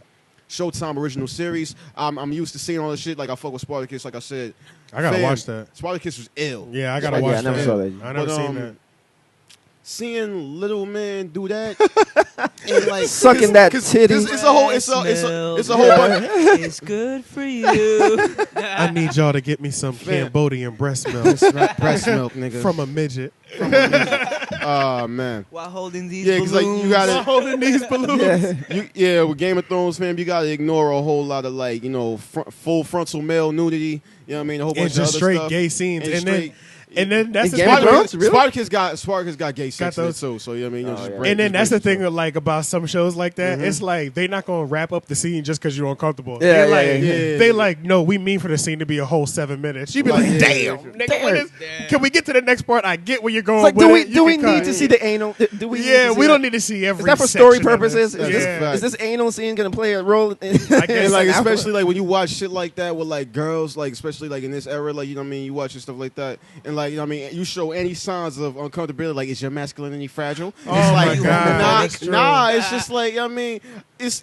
Showtime original series. I'm used to seeing all this shit. Like I fuck with Spartacus. Like I said, I gotta fam, watch that. Spartacus was ill. Yeah, I gotta Yeah, watch I never that. saw that. I never But, seen that. Seeing little man do that, and like Sucking that 'cause titty. It's a whole bunch. It's good for you. I need y'all to get me some Fam. Cambodian breast milk Breast milk, nigga. from a midget. Oh man. While holding these Yeah, 'cause, like, balloons. you gotta- Holding these balloons. With Game of Thrones, fam, you gotta ignore a whole lot of like full frontal male nudity. You know what I mean? A whole bunch And of just other straight stuff. gay scenes. And And straight- then that's the Game of part- Thrones? Really? Spartacus got gay sex in it those. too. So you know what I mean, Oh, just yeah. break- And then just that's the break thing like about some shows like that. It's like they not gonna wrap up the scene just because you're uncomfortable. Yeah, they yeah, like, yeah. They like, no, we mean for the scene to be a whole 7 minutes. You be Like, like, yeah, damn, yeah. nigga, Damn. what is- can we get to the next part? I get where you're going. It's like, with do we it. You do we can need cut. to see the anal? Do we? need Yeah, to see we that? don't need to see every. Is that for story section of purposes? it. Is, Yeah. this, is this anal scene gonna play a role? In, I guess. And like an hour? especially like when you watch shit like that with like girls, like especially like in this era, like you know what I mean, you watch stuff like that, and like you know what I mean, you show any signs of uncomfortability, like is your masculinity fragile? Oh It's my like, God, that's true. it's just like I mean, it's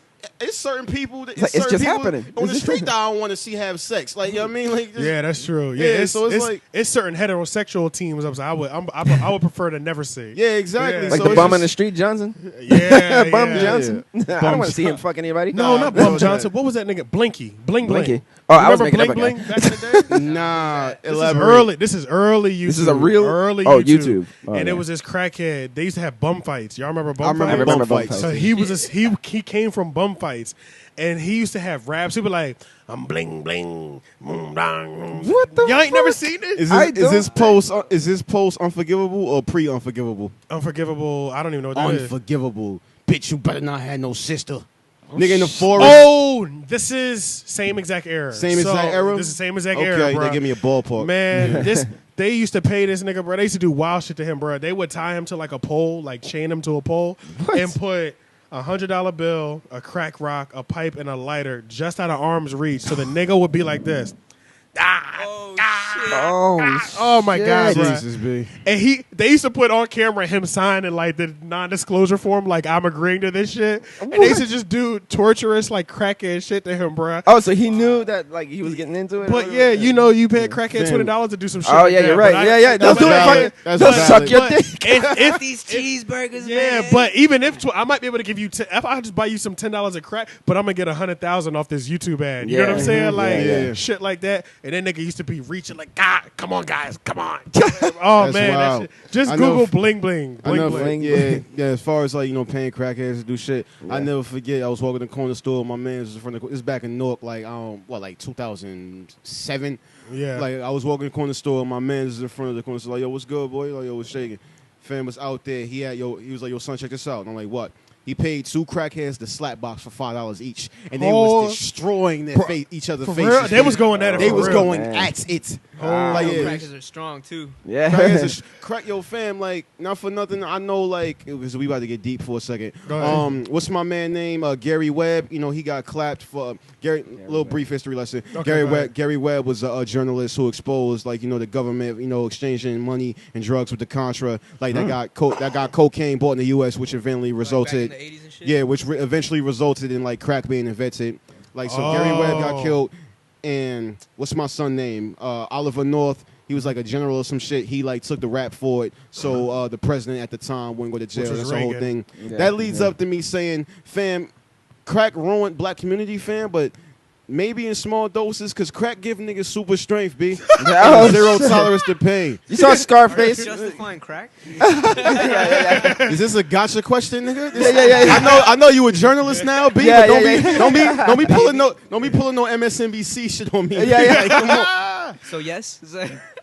certain people. It's, like, it's certain just people happening. on the street that I don't want to see have sex. Like you know what I mean, like just, Yeah, that's true. Yeah, Yeah, so it's like- it's certain heterosexual teams. I would prefer to never see. yeah, exactly. Yeah. like so the it's bum just, on the street, Johnson. Yeah, Bum yeah. Johnson. I don't want to see him fuck anybody. No, Nah, not no, Bum it's Johnson. not. What was that nigga? Blinky. Bling Bling. Blinky. Oh, I was Remember making Bling up a Bling back in the day? Nah, This is elaborate. early. This is early YouTube. This is a real- early oh, YouTube. YouTube. Oh, And yeah. it was this crackhead. They used to have bum fights. Y'all remember bum I remember, fights? remember bum bum fights. So he was he came from bum fights, and he used to have raps. He'd be like, "I'm bling bling, boom, dong." What the Y'all ain't never fuck? seen it? Is this post unforgivable or pre unforgivable? Unforgivable. I don't even know what that is. Unforgivable. Bitch, you better not have no sister. Nigga in the forest. Oh, this is same exact era. Same exact era? This is same exact Okay, era, bro. they give me a ballpark. Man, they used to pay this nigga, bro. They used to do wild shit to him, bro. They would tie him to like a pole, like chain him to a pole, and put $100 bill, a crack rock, a pipe, and a lighter just out of arm's reach. So the nigga would be like this. Oh, shit. Oh my God, bro. Jesus, B. And they used to put on camera him signing like the non-disclosure form, like I'm agreeing to this shit. And they used to just do torturous, like crackhead shit to him, bro. Oh, so he knew that like he was getting into it. But yeah, you paid crackhead $20 to do some shit. Oh like yeah, that, you're right. Yeah. They'll do it. That's They'll valid. suck your But dick. if These cheeseburgers, yeah, man. but even if I might be able to give you, if I just buy you some $10 of crack, but I'm gonna get 100,000 off this YouTube ad. You know what I'm saying? Like Yeah. shit like that. And then nigga used to be reaching like, God, come on, guys, come on. Oh That's man, wild. that shit. Just I Google know- bling bling I never, bling. yeah. As far as like paying crackheads to do shit, I never forget. I was walking in the corner store. My man was in front of. It's back in Newark, like 2007. Yeah. Like I was walking in the corner store. My man was in front of the corner store. Like, yo, what's good, boy? Like, yo, what's shaking? Fam was out there. He was like, yo, son, check this out. And I'm like, what? He paid 2 crackheads the slap box for $5 each, and they was destroying their each other's For faces. real? They was going at it. They for was real. going Man. at it. Like, yeah, crackers are strong too. Yeah. crackheads are crack, yo, fam. Like, not for nothing. I know, like, because we about to get deep for a second. Go ahead. What's my man name? Gary Webb. He got clapped for Gary. Little brief history lesson. Okay, Gary go Webb. ahead. Gary Webb was a journalist who exposed, like, the government, exchanging money and drugs with the Contra. Like, that got cocaine bought in the U.S., which eventually resulted. Back in the 80s and shit? Yeah, which eventually resulted in like crack being invented. Like so, Gary Webb got killed, and what's my son name? Oliver North. He was like a general or some shit. He like took the rap for it, so the president at the time wouldn't go to jail. was That's the whole Reagan. thing. Yeah, That leads up to me saying, fam, crack ruined black community, fam, but. Maybe in small doses, because crack give niggas super strength, B. Oh, Zero tolerance to pain. You saw Scarface? Justifying crack? Is this a gotcha question, nigga? Yeah. I know you a journalist now, B. Yeah, but yeah. don't be pulling no MSNBC shit on me. Yeah. Like, come on. So yes?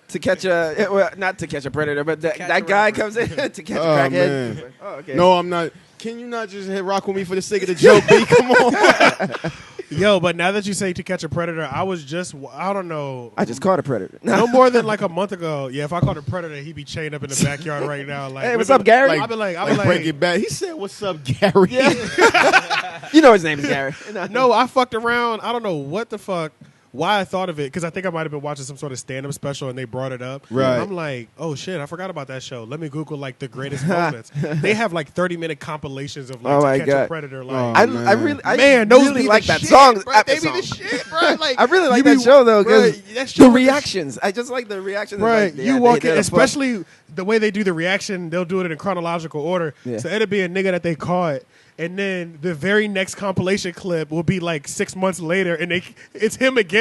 To catch not to catch a predator, but Catch that a guy rapper. comes in to catch a Oh, crackhead. man. Oh, okay. No, I'm not. Can you not just hit rock with me for the sake of the joke, B? Come on. Yo, but now that you say To Catch a Predator, I don't know. I just caught a predator. No more than like a month ago. Yeah, if I caught a predator, he'd be chained up in the backyard right now. Like, Hey, what's up, Gary? I'll be like, Break it back. He said, "What's up, Gary?" You know his name is Gary. no, I fucked around. I don't know what the fuck. Why I thought of it, because I think I might have been watching some sort of stand-up special and they brought it up. Right. I'm like, oh shit, I forgot about that show. Let me Google like the greatest moments. They have like 30-minute compilations of like Oh, my To Catch God. a Predator. Like, Oh, I man, those really be like the that shit, song. bro. that They be song. the shit, bro. Like, I really like you that be- show though, bro, because that show the was- reactions. I just like the reactions. Right, Like, you they walk in, did a fuck- especially the way they do the reaction. They'll do it in chronological order. Yeah. So it'll be a nigga that they caught, and then the very next compilation clip will be like 6 months later, and it's him again,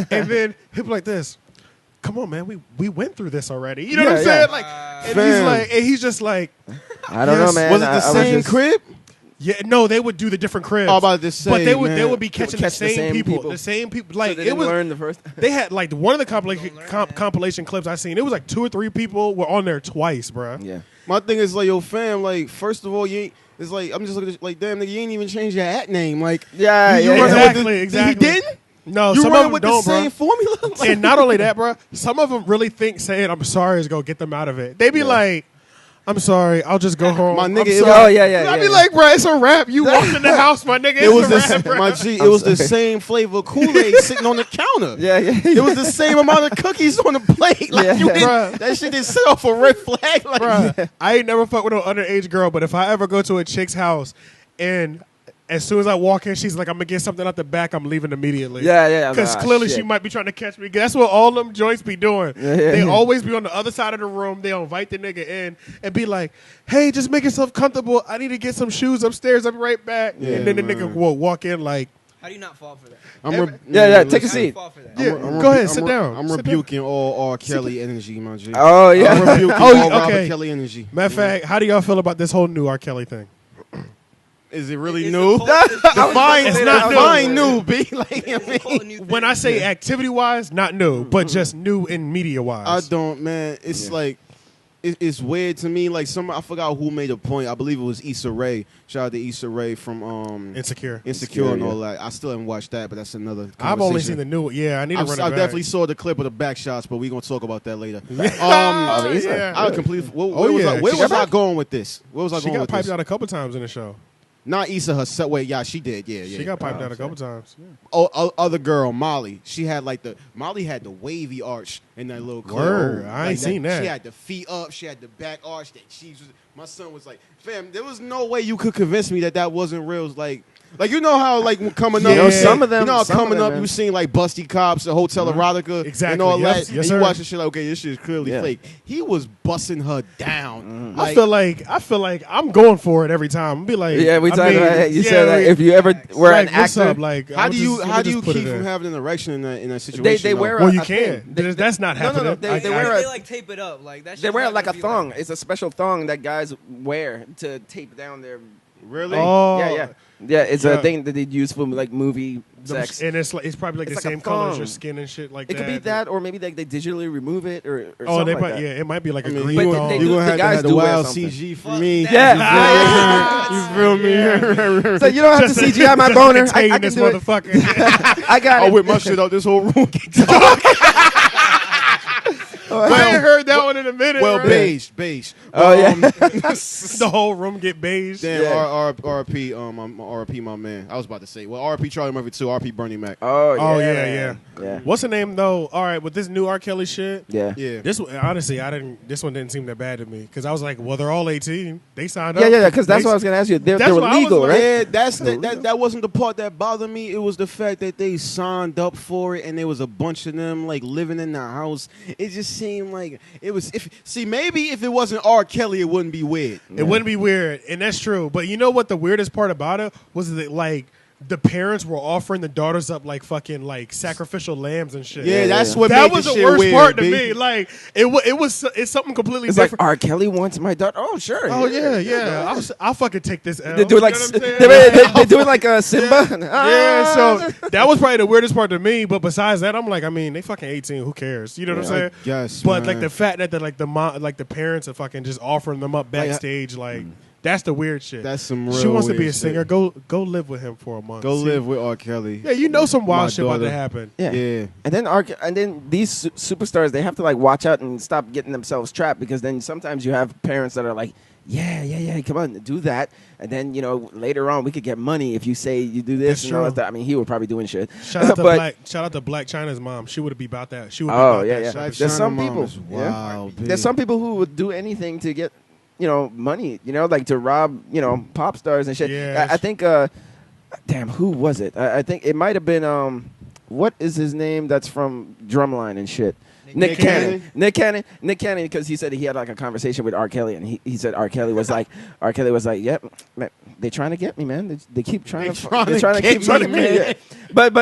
and then he'll be like this. Come on, man, we went through this already. You know what I'm Yeah, saying? yeah. Like, and Fam. he's just like, I don't know, Yes. man. Was it the I was same just- crib? yeah, no, they would do the different cribs. Oh, about to say, but they would man. be catching catch the the same same people. people. The same people. So Like they it didn't was. learn the first. They had like one of the compilation Don't learn that. compilation clips I seen. It was like 2 or 3 people were on there twice, bro. Yeah. My thing is like, yo, fam. Like, first of all, you ain't. It's like I'm just looking at like, damn, nigga, you ain't even changed your at name. Like, Yeah, you yeah, running yeah. with the- Exactly. He didn't. No, You some of running them with don't, the same bro. formula. Like, And not only that, bro, some of them really think saying "I'm sorry" is gonna get them out of it. They be like, "I'm sorry, I'll just go home." My I'm nigga, it sorry." was- Oh yeah. I be like, bro, it's a rap. You walked in the house, my nigga. it was It's a rap, the bro. my G. It I'm was the sorry. same flavor Kool-Aid sitting on the counter. yeah. It was the same amount of cookies on the plate. Like, Yeah. you didn't, Bruh. that shit didn't set off a red flag. Like, Bruh, I ain't never fucked with no underage girl, but if I ever go to a chick's house and as soon as I walk in, she's like, I'm gonna get something out the back, I'm leaving immediately. Yeah. Because Nah, clearly shit. she might be trying to catch me. That's what all them joints be doing. Yeah. They always be on the other side of the room. They invite the nigga in and be like, hey, just make yourself comfortable. I need to get some shoes upstairs. I'll be right back. Yeah, and then the man. nigga will walk in like, How do you not fall for that? Yeah, take a How do you seat. fall for that? Yeah, go ahead, sit down. I'm Sit rebuking all R. Kelly energy, my G. Oh I'm yeah. rebuking Oh, all okay. Robert Kelly energy. matter of fact, how do y'all feel about this whole new R. Kelly thing? Is it really It's new? a cult- Define, It's not define new. new, B. Like, I it's a cult mean, of new When thing. I say activity wise, not new, but just new in media I wise. don't, man. It's like, it's weird to me. Like, I forgot who made a point. I believe it was Issa Rae. Shout out to Issa Rae from Insecure. Insecure and all that. I still haven't watched that, but that's another I've only conversation. seen the new one. Yeah, I need to run it I back. definitely saw the clip of the back shots, but we're going to talk about that later. Oh, yeah. I completely. Where Oh, was yeah. I, where She was got I going with this? Where was I She going got with piped this? out a couple times in the show. Not Issa herself. Wait, yeah, she did. Yeah, yeah. She got piped out a couple times. Yeah. Oh, other girl, Molly. She had Molly had the wavy arch in that little clip. Word, I ain't seen that. She had the feet up. She had the back arch. My son was like, fam, there was no way you could convince me that wasn't real. Like you know how coming up, Yeah. You know, some of them. you know how some of coming them, up, man. you seen like Busty Cops, the Hotel Erotica, Exactly. and all Yep. that. Yes, and sir. you watch the shit like, okay, this shit is clearly Yeah. fake. He was busting her down. I feel like I'm going for it every time. Be like, Yeah, we I talked mean, about it. You yeah, said that like, if you ever were like, an what's actor, up? Like, how I'll do you just- how let do me you just put it keep from there. having an erection in that situation? they wear. Well, a you thing. can. That's not happening. no, They, they wear a- they like tape it up. Like that. They shit's wear not like a gonna be thong. like- It's a special thong that guys wear to tape down their. Really? Oh, Yeah. It's Yeah. a thing that they use for like movie sex. And it's probably like It's the like a same color as thong. your skin and shit like It that. could be that, or maybe they digitally remove it, or Oh, something they like might. that. Yeah, it might be like a I mean, green But you thong. they you're do- gonna the have to guys have the do wear wild something. CG for Fuck me. that. You feel me? So you don't have to CGI my Just boner. I contain can this do it. motherfucker. I got I'll it. whip my shit out this whole room. I ain't heard that one in a minute. Well, right? beige. Oh, yeah. The whole room get beige. Damn, Yeah. RP, RP, my man. I was about to say, well, RP Charlie Murphy too, RP Bernie Mac. Oh Oh yeah. yeah. What's the name though? All right, with this new R. Kelly shit. Yeah. Yeah, This one, honestly, this one didn't seem that bad to me because I was like, well, they're all 18. They signed Yeah, up. yeah, because that's They- what I was gonna ask you. They That's were what I was legal, like- right? yeah. That wasn't the part that bothered me. It was the fact that they signed up for it, and there was a bunch of them like living in the house. It just seemed like it was. Maybe if it wasn't R. Kelly, it wouldn't be weird. It wouldn't be weird, and that's true. But you know what? The weirdest part about it was that like the parents were offering the daughters up like fucking like sacrificial lambs and shit. Yeah, that's what that made was the the shit worst weird, part to B. me. Like it's something completely It's like different. R. Kelly wants my daughter. Oh sure. Oh yeah. I'll fucking take this L. They do it like You know what I'm saying? they do it like a Simba. Yeah, so that was probably the weirdest part to me. But besides that, I'm like, I mean, they fucking 18. Who cares? You know what I'm saying? Yes, But man. like the fact that the parents are fucking just offering them up backstage, like that's the weird shit. That's some She real wants to be weird a singer. shit. Go live with him for a month. Go See? live with R. Kelly. Yeah, you know some wild My shit about to daughter. happen. Yeah. Yeah. And then these superstars, they have to like watch out and stop getting themselves trapped, because then sometimes you have parents that are like, yeah, come on, do that, and then later on we could get money if you say you do this. That's and all true. that. I mean, he was probably doing shit. Shout out to But- Shout out to Black China's mom. She would be about that. She would be Oh about yeah, that yeah. shit. Black There's some China people. Mom is yeah. wild, B. There's some people who would do anything to get money. Like to rob pop stars and shit. Yes. I think. Damn, who was it? I think it might have been. What is his name? That's from Drumline and shit. Nick Cannon. Nick Cannon, because he said he had like a conversation with R. Kelly, and he said R. Kelly was like, yep, man, they trying to get me, man. They keep trying to keep me, man. Yeah. But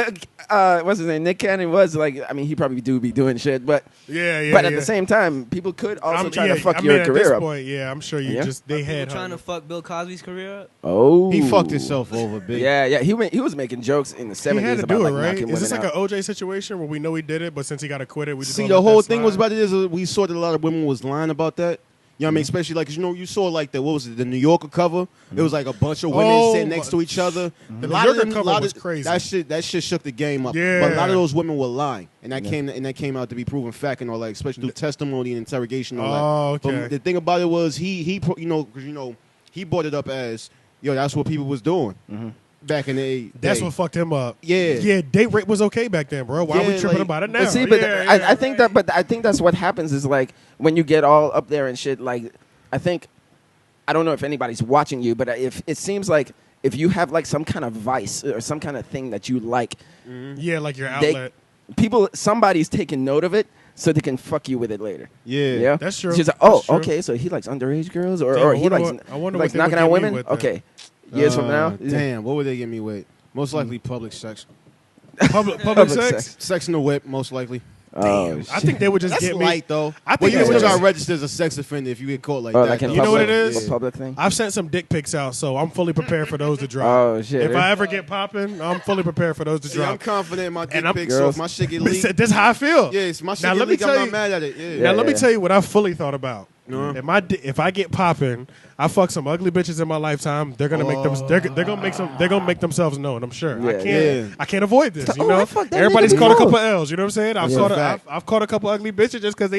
what's his name? Nick Cannon was like, I mean, he probably do be doing shit, but Yeah. but at the same time, people could also try to fuck I your mean, at career this up. point, yeah, I'm sure you Yeah. just they People had trying to fuck Bill Cosby's career up. Oh, He fucked himself over, big. Yeah, he was making jokes in the He 70s had to about do it, like right? knocking Is this women like out. an OJ situation where we know he did it, but since he got acquitted, we just See, gonna the let whole that thing was slide? about it is we saw that a lot of women was lying about that. You know what I mean? Especially like, 'cause you saw like the New Yorker cover. It was like a bunch of women Oh, sitting next to each other. The A New lot of Yorker them, cover lot was of- crazy. That shit shook the game up. Yeah. But a lot of those women were lying, and that came out to be proven fact and all that, especially through testimony and interrogation and all Oh, that. okay. But the thing about it was he he brought it up as that's what people was doing back in the That's day. what fucked him up. Yeah. Date rape was okay back then, bro. Why are we Yeah, tripping like- about it now? But see, but Yeah, I think that, but I think that's what happens is like when you get all up there and shit. Like, I don't know if anybody's watching you, but if it seems like if you have like some kind of vice or some kind of thing that you like, yeah, like your outlet. somebody's taking note of it so they can fuck you with it later. Yeah. That's true. She's like, That's oh, true. okay, so he likes underage girls, Damn, or I he wonder likes what- I wonder he likes what they would knocking get out me women. with then. Okay, years from now, Damn, what would they get me with? Most likely public sex. Public sex. Sex in the whip, most likely. Oh, I think they would just That's get me. light, though. I think you they still would got just- registered as a sex offender if you get caught like oh, that. like in though. You know what it public- is? a public thing. I've sent some dick pics out, so I'm fully prepared for those to drop. Oh shit! If I ever get popping, I'm fully prepared for those to See, I'm drop. confident in my dick And I'm- pics, so Girls. if my shit get leaked, This is how I feel. yeah, if my shit Now, get let me leaked, I'm tell not you- mad at it. Yeah. Now, Yeah, let me yeah. tell you what I fully thought about. No. If I get popping, I fuck some ugly bitches in my lifetime. They're gonna make them. They're gonna make themselves known. I'm sure. I can't avoid this. You know, I fucked that everybody's nigga caught a before. couple L's. You know what I'm saying? I've caught a couple ugly bitches just because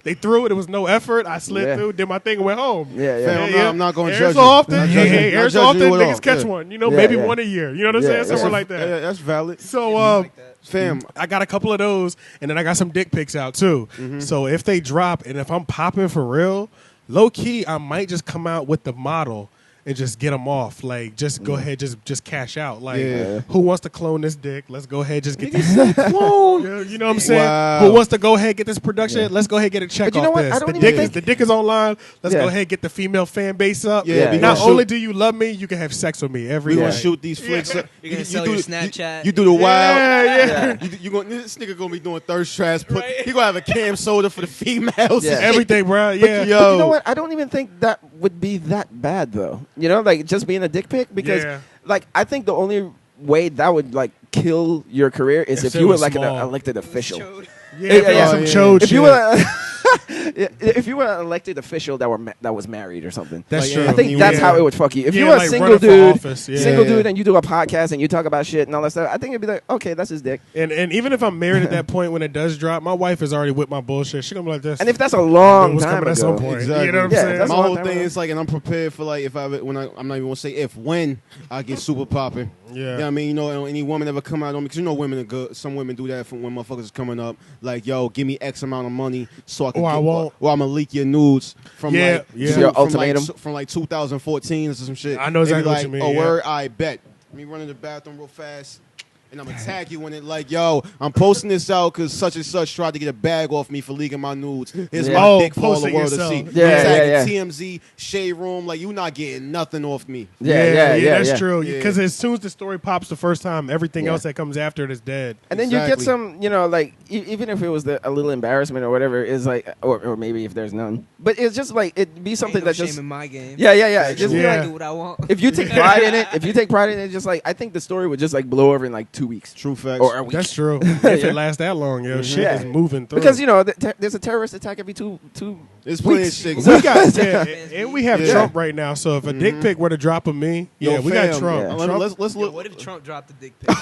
they threw it. It was no effort. I slid through, did my thing, and went home. I'm not gonna judge Airs you. often. Airs often, Niggas catch one. You know, maybe one a year. You know what I'm saying? Somewhere like that. Yeah, that's valid. So, Fam, I got a couple of those, and then I got some dick pics out too. So if they drop, and if I'm popping for real, low key, I might just come out with the model and just get them off. Like, just go ahead, just cash out. Like, who wants to clone this dick? Let's go ahead, just get this clone. You know what I'm saying? Wow. Who wants to go ahead, get this production? Let's go ahead, get a check But you know off what? this. I don't The even dick, the dick is online. Let's go ahead, get the female fan base up. Yeah, Not only do you love me, you can have sex with me every we day. gonna shoot these flicks. You're gonna sell your Snapchat. You do the wild. Yeah. You gonna this nigga gonna be doing thirst traps. He gonna have a cam soda for the females. Yeah. Everything, bro. Yeah. Yo, But you know what? I don't even think that would be that bad, though. You know, like just being a dick pic, because like I think the only way that would like kill your career is if it you were was like small. an elected official. Some chode If shit. you were if you were an elected official that was married or something, That's Like, true. I think that's how it would fuck you. If Yeah, you were a like single running for dude, office, single dude, and you do a podcast and you talk about shit and all that stuff, I think it'd be like, okay, that's his dick. And even if I'm married at that point when it does drop, my wife is already with my bullshit. She gonna be like this. And if that's a it long was time coming ago, at some point. Exactly. You know what I'm Yeah, saying? that's my a long whole time thing ago. is like, and I'm prepared for like I'm not even gonna say if when I get super popping. Yeah. You know what I mean? You know, any woman ever come out on me, because you know women are good. Some women do that when motherfuckers is coming up. Like, yo, give me X amount of money so I can Or I won't. or I'm gonna leak your nudes from Yeah, Your ultimatum? from like 2014 or some shit. I know exactly They be what you mean, Oh, yeah. word, I bet. Let me run in the bathroom real fast. And I'm gonna tag you in it like, yo, I'm posting this out because such and such tried to get a bag off me for leaking my nudes. Here's Yeah. my dick for all the posting world yourself. to see. Yeah, Tagging yeah. TMZ, Shade Room, like you not getting nothing off me. That's yeah. true. Yeah. Because as soon as the story pops the first time, everything Yeah. else that comes after it is dead. And then you get Exactly. some, you know, like even if it was a little embarrassment or whatever, is like, or maybe if there's none, but it's just like it'd be something Ain't no that just shame in my game. yeah. Just be Yeah. I like, do what I want. if you take pride in it, just like I think the story would just like blow over in like 2 weeks True facts. or a week. That's true. If it lasts that long, yo, shit Yeah. is moving through. Because you know there's a terrorist attack every two There's plenty of weeks. shit. we got and we have Yeah. Trump right now. So if a dick pic were to drop of me, Yo, we got fam, Trump. yeah. Trump- Let's Yo, look. what if Trump dropped a dick pic?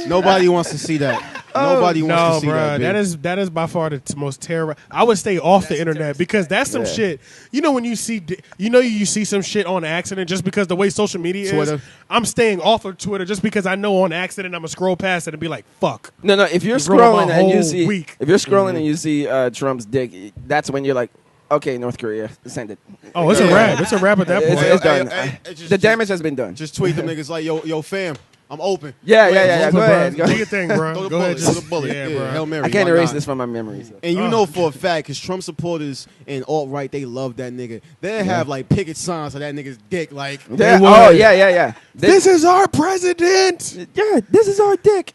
Nobody wants to see that. Nobody wants No, to see bro, that. that is by far the most terror. I would stay off the internet terrorist. because that's some Yeah. shit. You know when you see, you see some shit on accident just because the way social media Twitter. is. I'm staying off of Twitter just because I know on accident I'm gonna scroll past it and be like, fuck. No, if you're It's ruined scrolling my and you whole see week. if you're scrolling and you see Trump's dick, that's when you're like, okay, North Korea, send it. Oh, it's a wrap. It's a wrap at that point. It's done. Just- The damage has been done. Just tweet them niggas like, yo, fam, I'm open. Yeah. Go ahead, Go Bro, ahead. do your thing, bro. Throw the Go ahead, bullet. Throw just- the bullet. Yeah, Yeah, bro. Hail Mary. I can't why erase not? this from my memories. And you know for a fact, because Trump supporters and alt-right, they love that nigga. They have like picket signs of that nigga's dick. Like, Yeah. would. Oh yeah. This is our president. Yeah, this is our dick.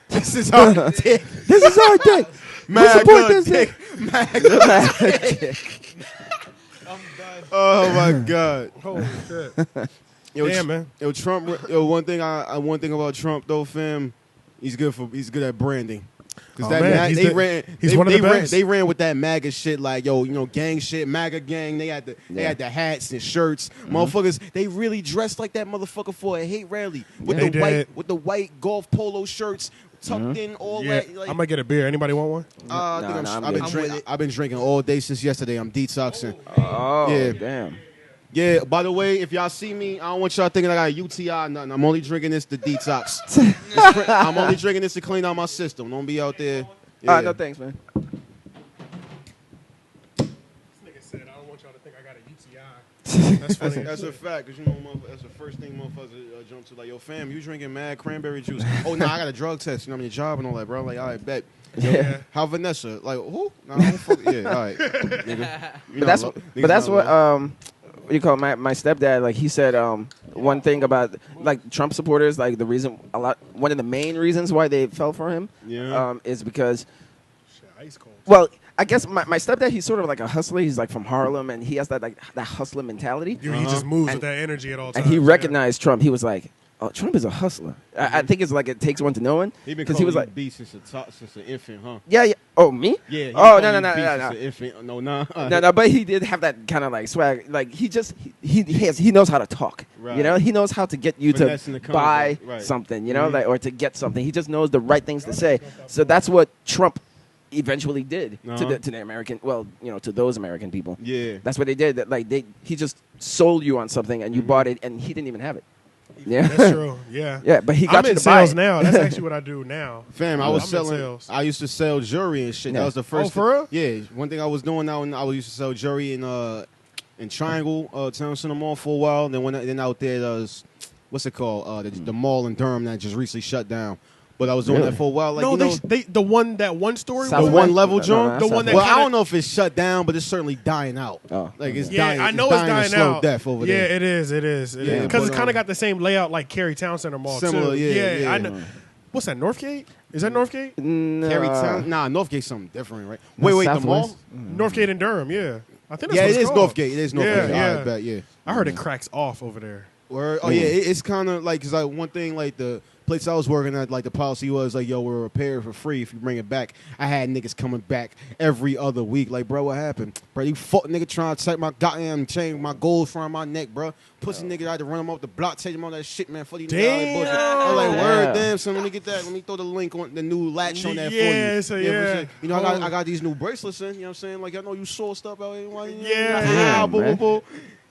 this is our dick. This is our dick. We Mad support good this dick. dick. Mad good. Oh my god. Holy shit. Yo, Damn, man. Yo, Trump. Yo, one thing about Trump though, fam, he's good at branding. Oh, man, he's one of the best. They ran with that MAGA shit, like gang shit, MAGA gang. They had the hats and shirts. Motherfuckers, they really dressed like that motherfucker for a hate rally with They the white golf polo shirts tucked in all Yeah, that. Like, I'm gonna get a beer. Anybody want one? I think I'm I've been good. drinking. I've been drinking all day since yesterday. I'm detoxing. Oh Yeah. damn. Yeah. By the way, if y'all see me, I don't want y'all thinking I got a UTI or nothing. I'm only drinking this to detox. I'm only drinking this to clean out my system. Don't be out there. Yeah. No thanks, man. This nigga said, I don't want y'all to think I got a UTI. That's funny. That's a fact, because that's the first thing motherfuckers jump to. Like, yo, fam, you drinking mad cranberry juice. Oh, nah, I got a drug test. You know what I mean? Job and all that, bro. I'm like, all right, bet. Yeah. How Vanessa? Like, who? Nah, I don't fuck. Yeah, all right. Nigga. But that's what what do you call it? My stepdad, like he said one thing about like Trump supporters, like the reason one of the main reasons why they fell for him is because Shit, ice cold. well, I guess my stepdad, he's sort of like a hustler. He's like from Harlem, and he has that hustler mentality. He just moves with that energy at all times. And he recognized Trump. He was like, Oh, Trump is a hustler. I think it's like it takes one to know one. He been Because calling he was you like, B since an infant, huh? yeah. Oh, me? Yeah. He Oh, been no. calling you B since an infant. No, but he did have that kind of like swag. Like he knows how to talk. Right. You know, he knows how to get you Finessing the to convo, buy right. something. You know, Mhm. like or to get something. He just knows the right things to say. So that's what Trump eventually did Uh-huh. to the American. Well, you know, to those American people. Yeah. That's what they did. That like he just sold you on something and you bought it and he didn't even have it. Yeah, That's true. Yeah. Yeah, but he got I'm you in to buy sales it. now. That's actually what I do now. Fam, I I'm was in selling. sales. I used to sell jewelry and shit. Yeah. That was the first. Oh, for real? Yeah. One thing I was doing now, and I used to sell jewelry in Triangle, Town Center Mall for a while. And then out there, what's it called? The mall in Durham that just recently shut down. But I was doing Really? that for a while. Like, No, you know, that one story. South the was- one level No, joint. The one that Well, I kinda- don't know if it's shut down, but it's certainly dying out. Oh, Like it's Yeah, dying. I know it's dying a dying slow out. death over Yeah, there. it is. It is. Yeah, Because but, it's kind of got the same layout like Cary Town Center Mall Similar, too. yeah. I know. What's that? Northgate? Is that Northgate? Cary Town? Nah, Northgate's something different, right? Wait, the mall? Southwest? Northgate in Durham. Yeah, I think that's Yeah, what it it's is called. Northgate. It is Northgate. Yeah, I yeah. bet, yeah. I heard it cracks off over there. Word. Oh yeah, it's kind of like because one thing like the place I was working at, like the policy was like, yo, we're repaired for free if you bring it back. I had niggas coming back every other week. Like, bro, what happened? Bro, you fuck nigga trying to take my goddamn chain, my gold from my neck, bro. Pussy nigga, I had to run him off the block, take him on that shit, man. $40 Damn. bullshit. I was like, word, Yeah. damn, son. Let me get that. Let me throw the link on the new latch on that Yeah, for you. so for yeah. shit. You know, I got these new bracelets in. You know what I'm saying? Like, I know you saw stuff out here. Yeah. Damn, man.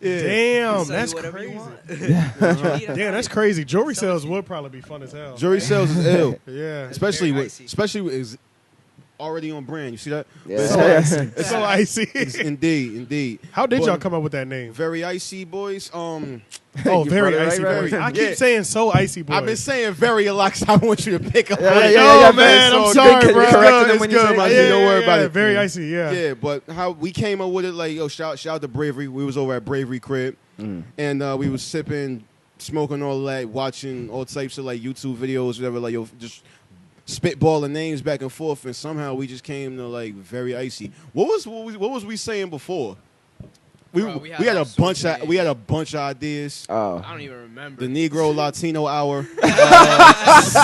Yeah. Damn, Sell that's you whatever you crazy. want. Damn, that's crazy. Jewelry sales would probably be fun as hell. Jury sales is ill. Yeah. Especially Very with icy. is already on brand. You see that? Yeah. So icy. It's so icy. Indeed. How did But y'all come up with that name? Very Icy Boys. Oh, You very brought it icy right, boys. right. I keep Yeah. saying so icy boys. I've been saying very a lot 'cause I want you to pick up Yeah, on yeah, it. yeah, Oh yeah, man, I'm so sorry, good. bro. You corrected them It's when you good, said man. it. Yeah, don't worry about it. Very icy, yeah. Yeah, but how we came up with it, like, yo, shout out to Bravery. We was over at Bravery Crib, and we was sipping, smoking all that, watching all types of, like, YouTube videos, whatever, like, yo, just spitballing names back and forth, and somehow we just came to, like, Very Icy. What was we saying before? We Bro, we had had a all bunch sorts of of ideas. Oh, I don't even remember. The Negro Latino Hour.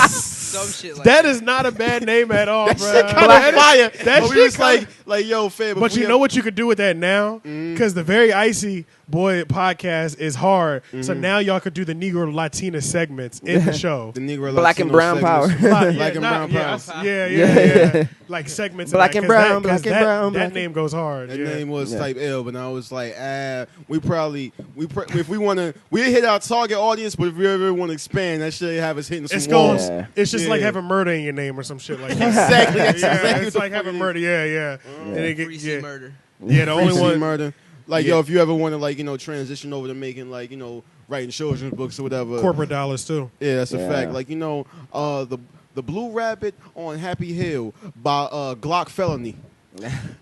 Some shit like That is not a bad name at all, bro. Shit kind of fire. that But we shit was kinda- like, yo, fam. But you know what you could do with that now? Because the Very Icy Boy podcast is hard. So now y'all could do the Negro Latina segments in the show. The Negro Black and Latino brown power. segments. Black and brown power. Yeah. Like segments. Black of and that, 'cause brown, black and that, brown, That black name goes hard. That yeah. name was Yeah. type ill, but I was like, if we want to, we hit our target audience, but if we ever want to expand, that shit have us hitting some It's going. walls. Yeah. It's just like Yeah. having murder in your name or some shit like that. Exactly. That's Yeah, exactly it's what like the fuck having it is. murder. Yeah. And it get, Free yeah. murder. Yeah, the only Free one. murder. Like, Yeah. yo, if you ever want to, like, you know, transition over to making, like, you know, writing children's books or whatever. Corporate dollars too. Yeah, that's a Yeah. fact. Like, you know, the Blue Rabbit on Happy Hill by Glock Felony.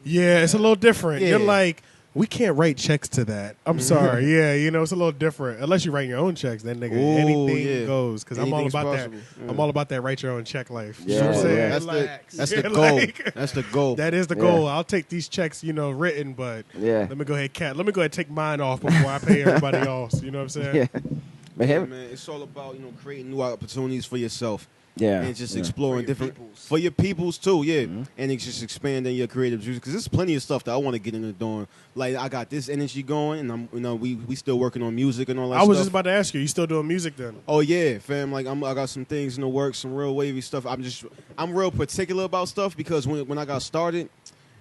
Yeah, it's a little different. Yeah. You're like, we can't write checks to that. I'm sorry. Yeah, you know, it's a little different. Unless you write your own checks, then nigga, Ooh, anything yeah. goes. Because I'm all Anything's about possible. that. Yeah. I'm all about that write your own check life. You Yeah, know what I'm saying? yeah. That's Relax. the Yeah, goal. like- That's the goal. That is the Yeah. goal. I'll take these checks, you know, written, but yeah. let me go ahead, Let me go ahead and take mine off before I pay everybody else. You know what I'm saying? Yeah. But Yeah, him, man, it's all about, you know, creating new opportunities for yourself. yeah. And just yeah. exploring For your different peoples. for your peoples too, yeah. Mm-hmm. And it's just expanding your creative juice because there's plenty of stuff that I want to get into doing. Like I got this energy going, and I'm, you know, we still working on music and all that. I was stuff. just about to ask you still doing music then? Oh yeah, fam. Like I got some things in the works, some real wavy stuff. I'm real particular about stuff because when I got started.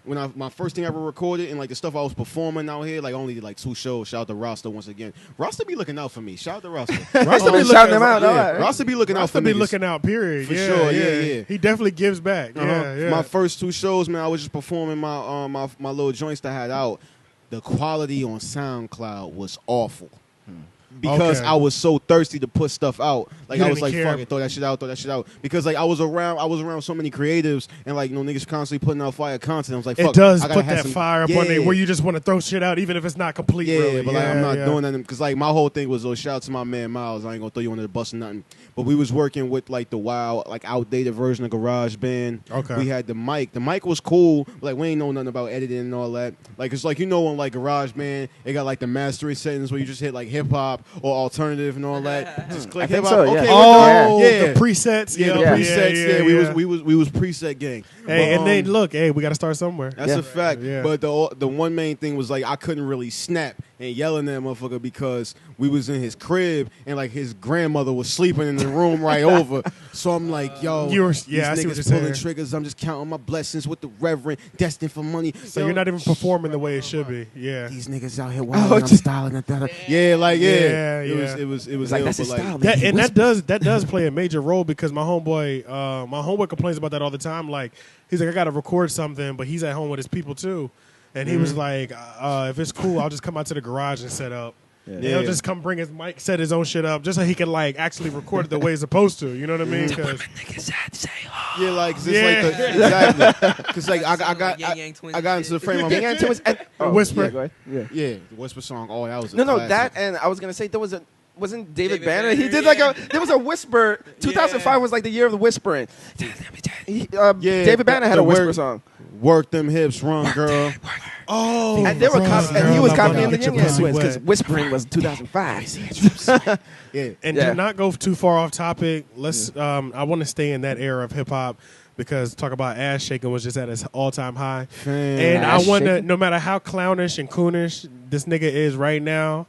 My first thing I ever recorded and like the stuff I was performing out here, like only like 2 shows. Shout out to Rasta once again. Rasta be looking out for me. Shout out to Rasta. Rasta be Oh, shout them out. Yeah, all right. Rasta be looking out Rasta for be niggas. looking out, period. For yeah, sure, yeah. He definitely gives back. Uh-huh. Yeah, yeah. My first 2 shows, man, I was just performing my my little joints that I had out. The quality on SoundCloud was awful. Because Okay. I was so thirsty to put stuff out. Like You I was didn't like, care. fuck it, throw that shit out. Because like I was around so many creatives and like, you know, niggas constantly putting out fire content. I was like, fuck, It does I gotta put have that some- fire up on there where you just want to throw shit out even if it's not complete. Yeah, really. but like I'm not yeah. doing that because like my whole thing was, shout out to my man Miles. I ain't gonna throw you under the bus or nothing. But we was working with like the wild, like outdated version of GarageBand. Okay. We had the mic. The mic was cool, but like we ain't know nothing about editing and all that. Like it's like, you know, on like GarageBand, it got like the mastering settings where you just hit like hip hop or alternative and all that. Just click I think hip hop. so, yeah. Okay, Oh, we're done. the presets. Yeah, the Yeah. presets. Yeah, we was preset gang. Hey, But, and then look, hey, we got to start somewhere. That's Yeah. a fact. Yeah. But the one main thing was like I couldn't really snap and yelling at that motherfucker because we was in his crib and like his grandmother was sleeping in the room right over. So I'm like, yo, You were- these yeah, I see what niggas you're pulling saying. triggers. I'm just counting my blessings with the reverend, destined for money. So Yo, you're not even performing the way it should be. Yeah. these niggas out here while I'm styling and that. Yeah, like Yeah, It was yeah. it was It's like, ill, that's but, his like, style. That does play a major role because my homeboy complains about that all the time. Like he's like, I got to record something, but he's at home with his people too, and he was like, if it's cool, I'll just come out to the garage and set up. Yeah. And he'll just come bring his mic, set his own shit up, just so he can like actually record it the way it's supposed to. You know what I mean? 'Cause- Yeah, like just Yeah. like the, exactly. Because like I got into the frame of Yang Yang Twins and Whisper. Yeah, go ahead. Yeah. yeah, the Whisper song. Oh, that was a No, classic. that and I was gonna say there was wasn't David David Banner? Banner, He did yeah. there was a whisper. 2005 was like the year of the whispering. Yeah, David Banner had the a whisper word- song, Work them hips, run, girl. Oh, and they were and he was copying the Yang Yang Pussy Twins wet. because whispering was 2005. Yeah, And Yeah. to not go too far off topic, let's. I want to stay in that era of hip hop because talk about ass shaking was just at its all time high. Fam. And Ass I want to, shaking? no matter how clownish and coonish this nigga is right now,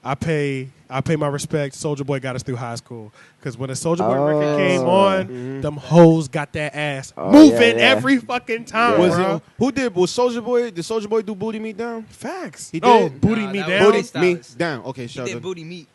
I pay my respect. Soldier Boy got us through high school because when the Soldier Boy record came on, them hoes got that ass moving yeah. every fucking time, Was bro. it, who did? Was Soldier Boy? Did Soldier Boy do Booty Meat Down? Facts. He Oh, did? booty Nah, me that down. was- Booty Stylist. Meat Down. Okay, He shout did out. booty meat.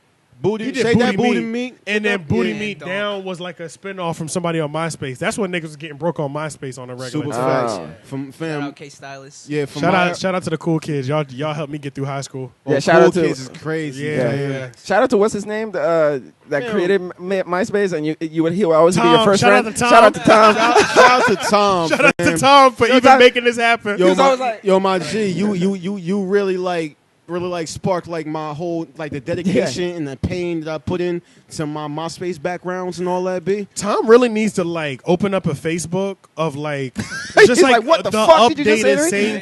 Booty. He did Say that Booty Booty Meat, Meat. and then Booty Yeah, Meat dog. Down was like a spinoff from somebody on MySpace. That's when niggas was getting broke on MySpace on a regular. Super time. Oh. facts. From Shout fam. out K Stylist. Yeah, from Shout out to the cool kids. Y'all helped me get through high school. Oh, Yeah, shout out Cool to- Kids is crazy. Yeah, man. yeah. Shout out to what's his name that created MySpace, and he would always be your Tom. first Shout out friend. to Tom. Shout out to Tom. Shout out to Tom. Shout out to fam. Tom for even Tom- making this happen. Yo, was my, always like- yo, my G, you really like sparked like my whole like the dedication and the pain that I put in to my MySpace backgrounds and all that. B. Tom really needs to like open up a Facebook of like He's just like like, what the fuck did you just say updated to same me?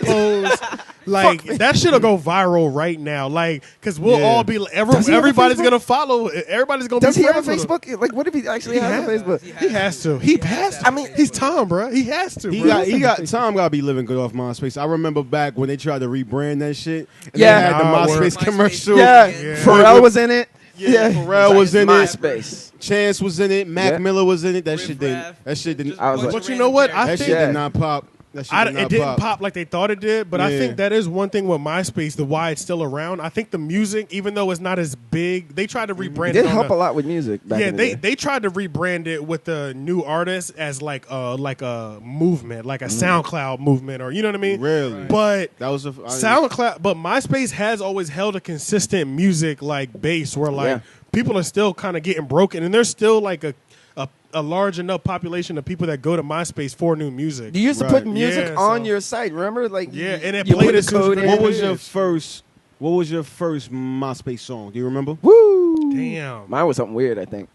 pose. Like that shit'll go viral right now. Like because we'll Yeah. all be Does he have a everybody's Facebook? gonna follow. Everybody's gonna Does be he have a friends with him. Facebook? Like, what if he actually has a Facebook? He has to. He has to. I mean, he's Tom, bro. He has to. He bro. got Tom got to be living good off MySpace. I remember back when they tried to rebrand that shit. And Yeah. they had the Nah, MySpace word. commercial. Yeah, Yeah. Pharrell was in it. Yeah, Pharrell was in it. MySpace. Chance was in it. Mac Yeah. Miller was in it. That Riff shit didn't. Raff. That shit didn't. I was like- But you know what? I That think shit Yeah. did not pop. That shit did not it didn't pop like they thought it did, but I Yeah. think that is one thing with MySpace, the why it's still around. I think the music, even though it's not as big, they tried to rebrand It it. did on help the- a lot with music. Back Yeah, in the day. they tried to rebrand it with the new artists as like a movement, like a SoundCloud movement, or you know what I mean? Really? But That was a SoundCloud, but MySpace has always held a consistent music like base where like Yeah. people are still kind of getting broken, and there's still like a large enough population of people that go to MySpace for new music. You used to Right. put music Yeah, on so- your site. Remember, like Yeah, and it you played put as the soon as code you in. What was it your is. first? What was your first MySpace song? Do you remember? Woo! Damn. Mine was something weird. I think.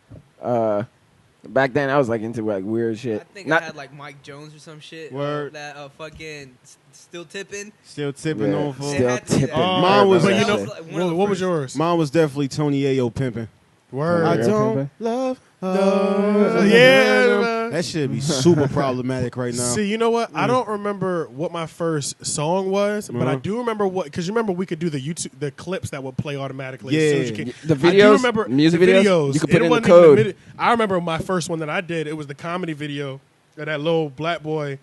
Back then, I was like into like weird shit. I think Not- I had like Mike Jones or some shit. Word. That fucking still tipping. Still tipping Yeah, on for. still had to be tipping. that. Oh, Mine was- but That you know, shit. like one of the what was first. yours? Mine was definitely Tony Ayo pimping. Word. I Yeah, don't pimping. love. Yeah, man. That should be super problematic right now. See, you know what? I don't remember what my first song was, but I do remember what, because you remember we could do the clips that would play automatically. As soon as you Yeah. came. The I do videos, remember music the videos. You could put It in the wasn't even code. I remember my first one that I did. It was the comedy video of that little black boy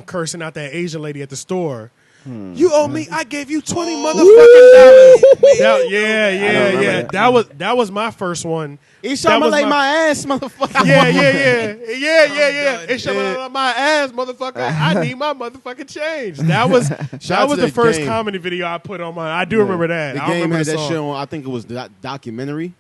cursing out that Asian lady at the store. You owe me. I gave you $20 motherfucking dollars. Yeah. remember that. That was my first one. He That was like my ass, motherfucker. Yeah. done. It's shoving out my ass, motherfucker. I need my motherfucking change. That was Shout out to the the first Game. comedy video I put on mine. I do remember that. The I don't Game remember had the that song. shit on. I think it was documentary.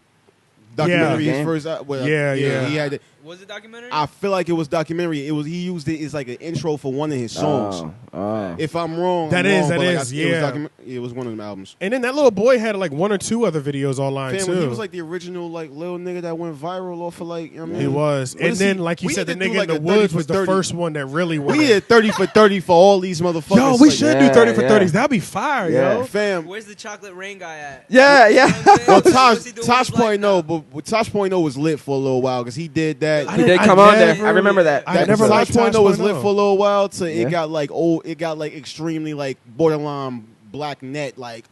documentary. Yeah. His first. Yeah. He had it. Was it documentary? I feel like it was documentary. It was. He used it as like an intro for one of his songs. Oh. If I'm wrong, That I'm is, wrong, that but, like, is, it was one of them albums. And then that little boy had like 1 or 2 other videos online Fam, too. he was like the original like little nigga that went viral off of like. You know what I mean? He was. What And is then, he- like you we said, the need to do, nigga like, in a the 30 woods for was the 30. first one that really went. We did 30 for 30 for all these motherfuckers. Yo, we like, should do 30 for Yeah, 30s. yeah. That'd be fire, Yeah. yo. Fam. Where's the chocolate rain guy at? Yeah, yeah. Well, What's Tosh he doing Tosh with his life Point now? No, but Tosh Point No was lit for a little while because he did that. He did come on there. never- I remember that. I That never Tosh liked Point No was Tosh lit for a little while till Yeah. it got like it got like extremely like borderline black net like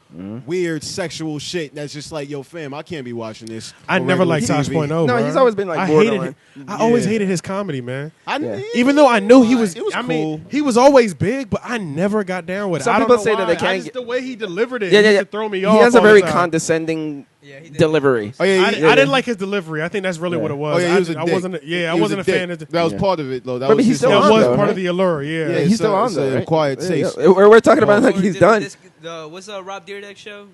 weird sexual shit that's just like, yo fam, I can't be watching this. I on never regular liked Tosh TV. Point Oh. No, bro. he's always been, like, I hated borderline. it. I always Yeah. hated his comedy, man. Yeah. Even though I knew he was, It was I mean, cool. he was always big, but I never got down with it. Some I don't people know say that why. they can't I just, get- the way he delivered it Yeah, yeah, used yeah. to throw me He off. has a all the very time. condescending Yeah, he did. delivery. Oh yeah, I, yeah. I didn't like his delivery. I think that's really Yeah. what it was. Oh yeah, he was a I dick. wasn't. Yeah, I He was wasn't a dick. fan of. That was Yeah. part of it though. That But was he's his still That on, was though, part right? of the allure. Yeah. Yeah, He's still on it's though, a right? quiet Yeah, taste. yeah. We're talking about like What he's he did with done. what's Rob Dyrdek show?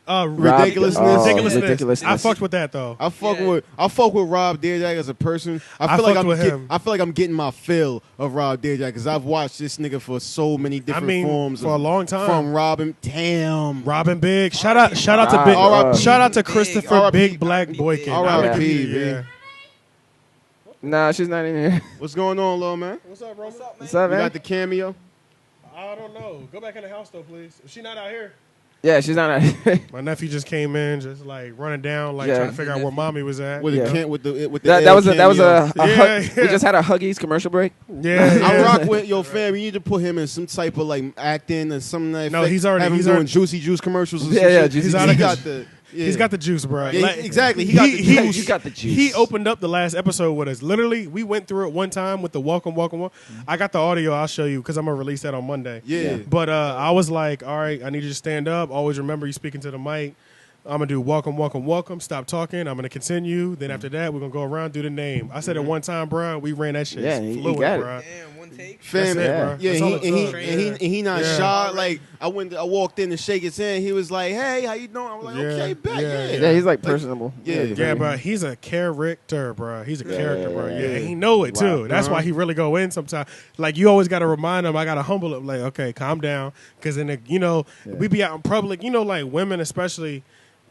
Ridiculousness. Oh, Ridiculousness. ridiculousness. I fucked with that though. I fuck Yeah. with Rob Dyrdek as a person. I I feel like fucked I'm with get- him. I feel like I'm getting my fill of Rob Dyrdek because I've watched this nigga for so many different forms for a long time. From Robin, damn. Robin Big. Shout out to Rob. Big. R.I.P. Shout out to Big. Christopher R.I.P. Big Black Boykin. R.I.P. I'ma give you- Big. yeah. Nah, she's not in here. What's going on, little man? What's up, Roman? What's up, You man? got the cameo? I don't know. Go back in the house though, please. If she not out here. Yeah, she's not. My nephew just came in, just like running down, like Yeah. trying to figure out where mommy was at. With Yeah. the can with the That was a Yeah, hug- yeah. We just had a Huggies commercial break. Yeah, I yeah. rock with yo fam. You need to put him in some type of like acting or something. Like No, he's already- have him he's doing already- Juicy Juice commercials. Or Yeah, some yeah, shit. Juicy He's Juice. got the. Yeah. He's got the juice, bro. Yeah, exactly. He got the juice. You got the juice. He opened up the last episode with us. Literally, we went through it one time with the welcome. I got the audio. I'll show you because I'm gonna release that on Monday. Yeah. But I was like, all right, I need you to stand up. Always remember you speaking to the mic. I'm gonna do welcome. Stop talking. I'm gonna continue. Then after that, we're gonna go around, do the name. I said it one time, bro. We ran that shit. Yeah, he fluid, got it. bro. Damn, one take. Fam, That's it, yeah, bro. yeah, That's all and it took. he not Yeah. shy. Like I walked in to shake his hand. He was like, "Hey, how you doing?" I was like, Yeah, "Okay, bet, yeah, yeah." Yeah, he's like personable. Yeah. Yeah, bro, he's a character, bro. He's a character, bro. yeah, Yeah, yeah. he know it too. Wow. That's why he really go in sometimes. Like you always got to remind him. I got to humble him. Like, okay, calm down, because in the we be out in public. Like women especially.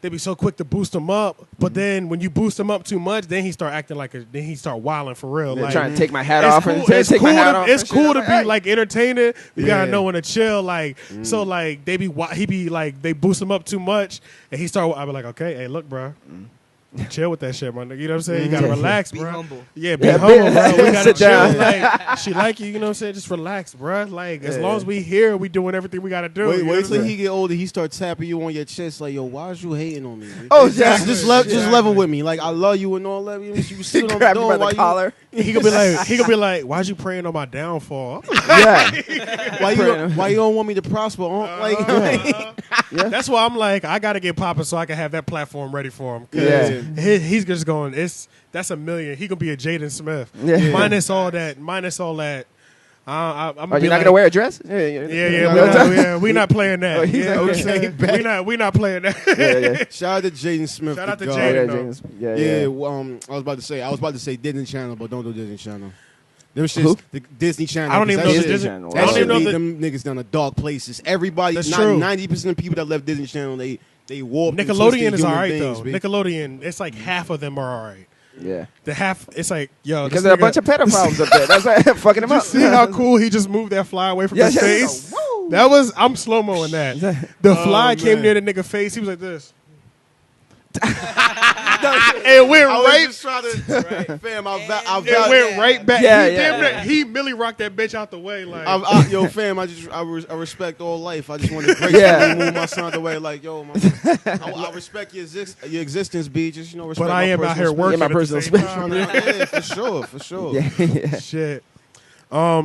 They be so quick to boost him up, but then when you boost him up too much, then he start acting then he start wilding for real. They're Like trying to take my hat it's off cool, and take my hat off. It's and cool shit. to I'm be hey. like entertaining. You gotta Yeah. know when to chill. Like so, like he be like they boost him up too much, and he start. I be like, okay, hey, look, bro, chill with that shit, my nigga. You know what I'm saying? You gotta relax, Be bro. humble. Yeah, be Yeah, humble, be- bro. We gotta sit chill. down. Like she like you know what I'm saying? Just relax, bro. Like as long as we here, we doing everything we gotta do. Wait, you know wait what I'm till saying? he get older. He start tapping you on your chest like, "Yo, why is you hating on me?" bitch? Oh, yeah. just level with me. Like I love you and all that. You still don't Grab know him by why the collar. He could be like, why'd you praying on my downfall? Yeah. why you don't want me to prosper? Like, Yeah. That's why I'm like, I gotta get popping so I can have that platform ready for him. 'Cause Yeah. he's just going. That's $1 million. He gonna be a Jaden Smith. Yeah. Minus all that. I'm Are gonna you not gonna wear a dress? Yeah, we not playing that. Oh, he's Yeah, not okay. We not playing that. Yeah. shout out to Jaden Smith. Shout out to the Jaden. God. though. Yeah. Yeah, I was about to say Disney Channel, but don't do Disney Channel. Them shits, Who? the Disney Channel. I don't even know that the shit- Disney. Channel. That I don't shit even know lead the- them niggas down to dark places. Everybody, That's true. 90% of people that left Disney Channel, they warped. and Nickelodeon twisted is human alright beings, though. B. Nickelodeon, it's like half of them are alright. Yeah. The half, it's like yo, Because this there are a nigga- bunch of pedophiles up there. That's why fucking him Did you up. see how cool he just moved that fly away from Yeah, his yeah, face? woo. That was I'm slow moing that. The fly came man. near the nigga face. He was like this. It went I was right. just trying to, fam. I It went right back. Yeah, he, yeah, damn near- yeah. he Millie rocked that bitch out the way. Like yo, fam, I respect all life. I just want to Yeah. move my son away. Like, yo, man, I respect your existence, B. Just respect. but my I am out here personal working. my at the personal same space. time. Yeah, for sure. Yeah. Shit.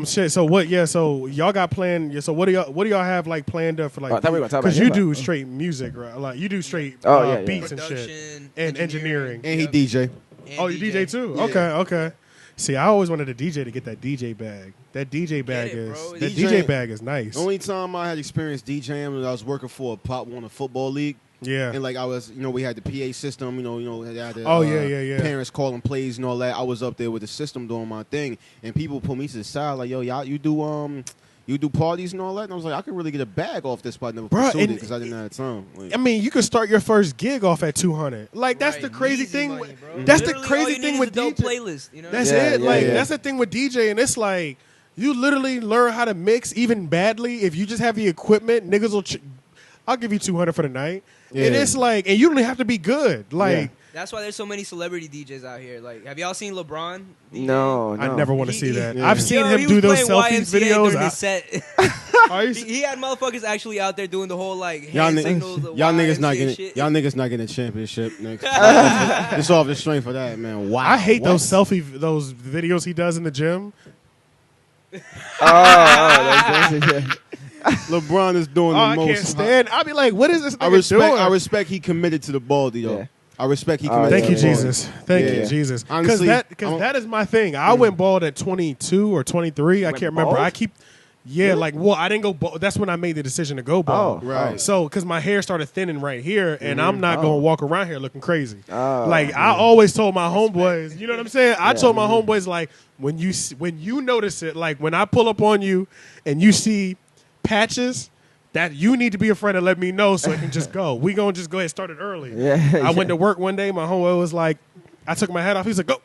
Shit. So what? Yeah. So y'all got planned. Yeah. So what do y'all have like planned up for like? Oh, I thought we were gonna talk about Because you hip-hop. do straight music, right? Like you do straight Yeah. beats and shit Production, and engineering. And he DJ. and Oh, you DJ too? Yeah. Okay. See, I always wanted a DJ to get that DJ bag. That DJ bag it, is bro. that DJ DJ bag is nice. The only time I had experienced DJing was I was working for a Pop Warner football league. Yeah. And like I was, we had the PA system, they had the, yeah. parents calling plays and all that. I was up there with the system doing my thing, and people put me to the side like, yo, y'all, you do parties and all that, and I was like, I could really get a bag off this, but I never pursued it because I didn't have time. Like, I mean, you could start your first gig off at 200. Like that's the crazy thing. Money, that's Literally, the crazy thing with DJ. playlist. You know? That's Yeah, it. yeah, Like yeah. that's the thing with DJ, and it's like you literally learn how to mix even badly. If you just have the equipment, niggas will. I'll give you 200 for the night. Yeah. And it's like, and you don't even have to be good. Like. Yeah. That's why there's so many celebrity DJs out here. Like, have y'all seen LeBron? DJ? No. I never want to see that. Yeah. I've seen Yo, him he do was those playing selfie YMCA videos. during his set. Are you he had motherfuckers actually out there doing the whole like y'all, hand signals. y'all niggas not YMCA getting shit. y'all niggas not getting a championship next. It's off the strength for that, man. Wow. I hate What? those videos he does in the gym. LeBron is doing Oh, the I most. can't stand. I'll be like, what is this I nigga respect. doing? I respect. He committed to the baldy though. Yeah. I respect. He committed. Thank to you, the baldy. Jesus. Thank Yeah. you, Jesus. Because Honestly, that is my thing. I went bald at 22 or 23. I Went can't remember. bald? I keep. Yeah, like, well, I didn't go bald. That's when I made the decision to go bald. Oh, Right. So, because my hair started thinning right here, and I'm not going to walk around here looking crazy. Oh, Like, I always told my homeboys, you know what I'm saying? I told my homeboys, like, when you notice it, like, when I pull up on you and you see patches, that you need to be a friend and let me know so it can just go. We going to just go ahead and start it early. Yeah, I went to work one day. My homeboy was like, I took my hat off. He's like, go.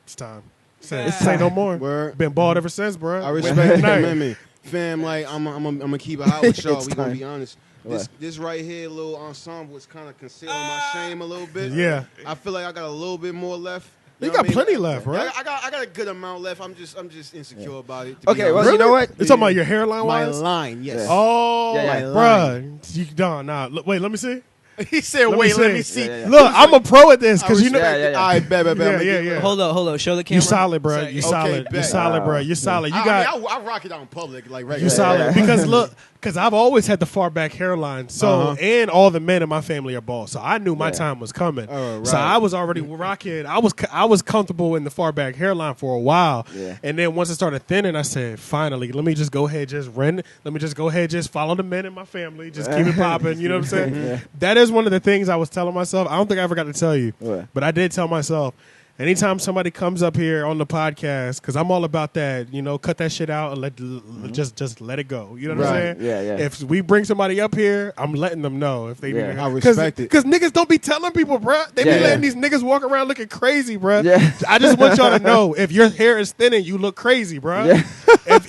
It's time. Said, say no more. Word. Been bald ever since, bro. I respect the commitment, fam. Like I'm gonna keep it hot with y'all. It's We gonna time. be honest. What? This right here, little ensemble, is kind of concealing my shame a little bit. Yeah. I feel like I got a little bit more left. You know got what I mean? plenty left, bro. I got a good amount left. I'm just insecure about it. to be Okay, well, honest. you know what? You talking about your hairline My wise? line, yes. Yeah. Oh, Yeah, yeah. bruh. You don't. Nah. Wait, let me see. He said, Wait, let let me me see. see. Yeah, yeah. Look, I'm a pro at this because you know. Yeah. All right, bet. Yeah. Hold up. Show the camera. You solid, bro. Sorry. You Okay, solid. You bet. solid, bro. Wow. You solid. You I got. mean, I rock it out in public, like regular. You solid yeah. because look, because I've always had the far back hairline. So Uh-huh. and all the men in my family are bald, so I knew my Yeah. time was coming. Oh, So right. I was already rocking. I was comfortable in the far back hairline for a while, Yeah. and then once it started thinning, I said, finally, let me just go ahead, just rent. Let me just go ahead, just follow the men in my family, just keep it popping. You know what I'm saying? Yeah. That is one of the things I was telling myself. I don't think I ever got to tell you, What? but I did tell myself. Anytime somebody comes up here on the podcast, because I'm all about that, cut that shit out and just let it go. You know what I'm Right. saying? Yeah, yeah. If we bring somebody up here, I'm letting them know if they Yeah. need to. I respect it. Because niggas don't be telling people, bruh. They Yeah, be letting yeah. these niggas walk around looking crazy, bruh. Yeah. I just want y'all to know, if your hair is thinning, you look crazy, bruh. Yeah.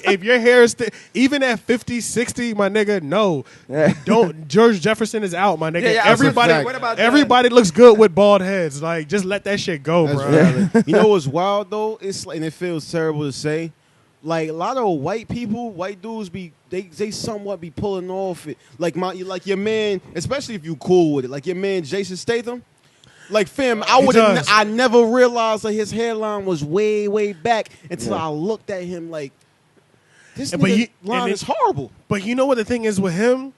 If your hair is even at 50, 60, my nigga, no. Yeah. Don't. George Jefferson is out, my nigga. Yeah, yeah, everybody, what about everybody looks good with bald heads. Like, just let that shit go, That's bruh. valid. You know what's wild though? It's like, and it feels terrible to say. Like a lot of white dudes they somewhat be pulling off it. Like your man, especially if you cool with it. Like your man Jason Statham. Like fam, does. I never realized that his hairline was way back until Yeah. I looked at him like this But nigga and line it- is horrible. But you know what the thing is with him?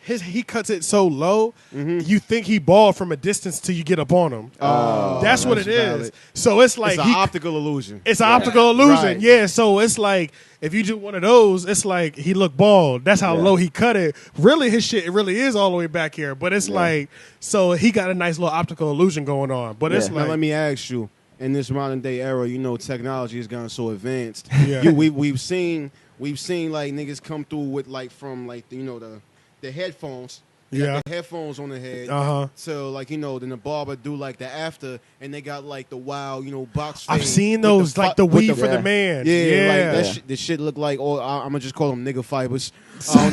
He cuts it so low, you think he bald from a distance till you get up on him. Oh, that's what it is. valid. So it's like It's an optical illusion. It's an optical illusion, Right. yeah. So it's like if you do one of those, it's like he look bald. That's how Yeah. low he cut it. Really, his shit really is all the way back here. But it's like, so he got a nice little optical illusion going on. But it's Yeah. Now like, let me ask you: in this modern day era, technology has gotten so advanced. Yeah. We've seen like niggas come through with like from like the headphones. They got Yeah. the headphones on the head. Uh-huh. So like then the barber do like the after, and they got like the wild box. I've fade seen with those, like the with weave for the yeah. man. Yeah, Yeah, like that. Yeah. The shit look like. Or I'm gonna just call them nigga fibers.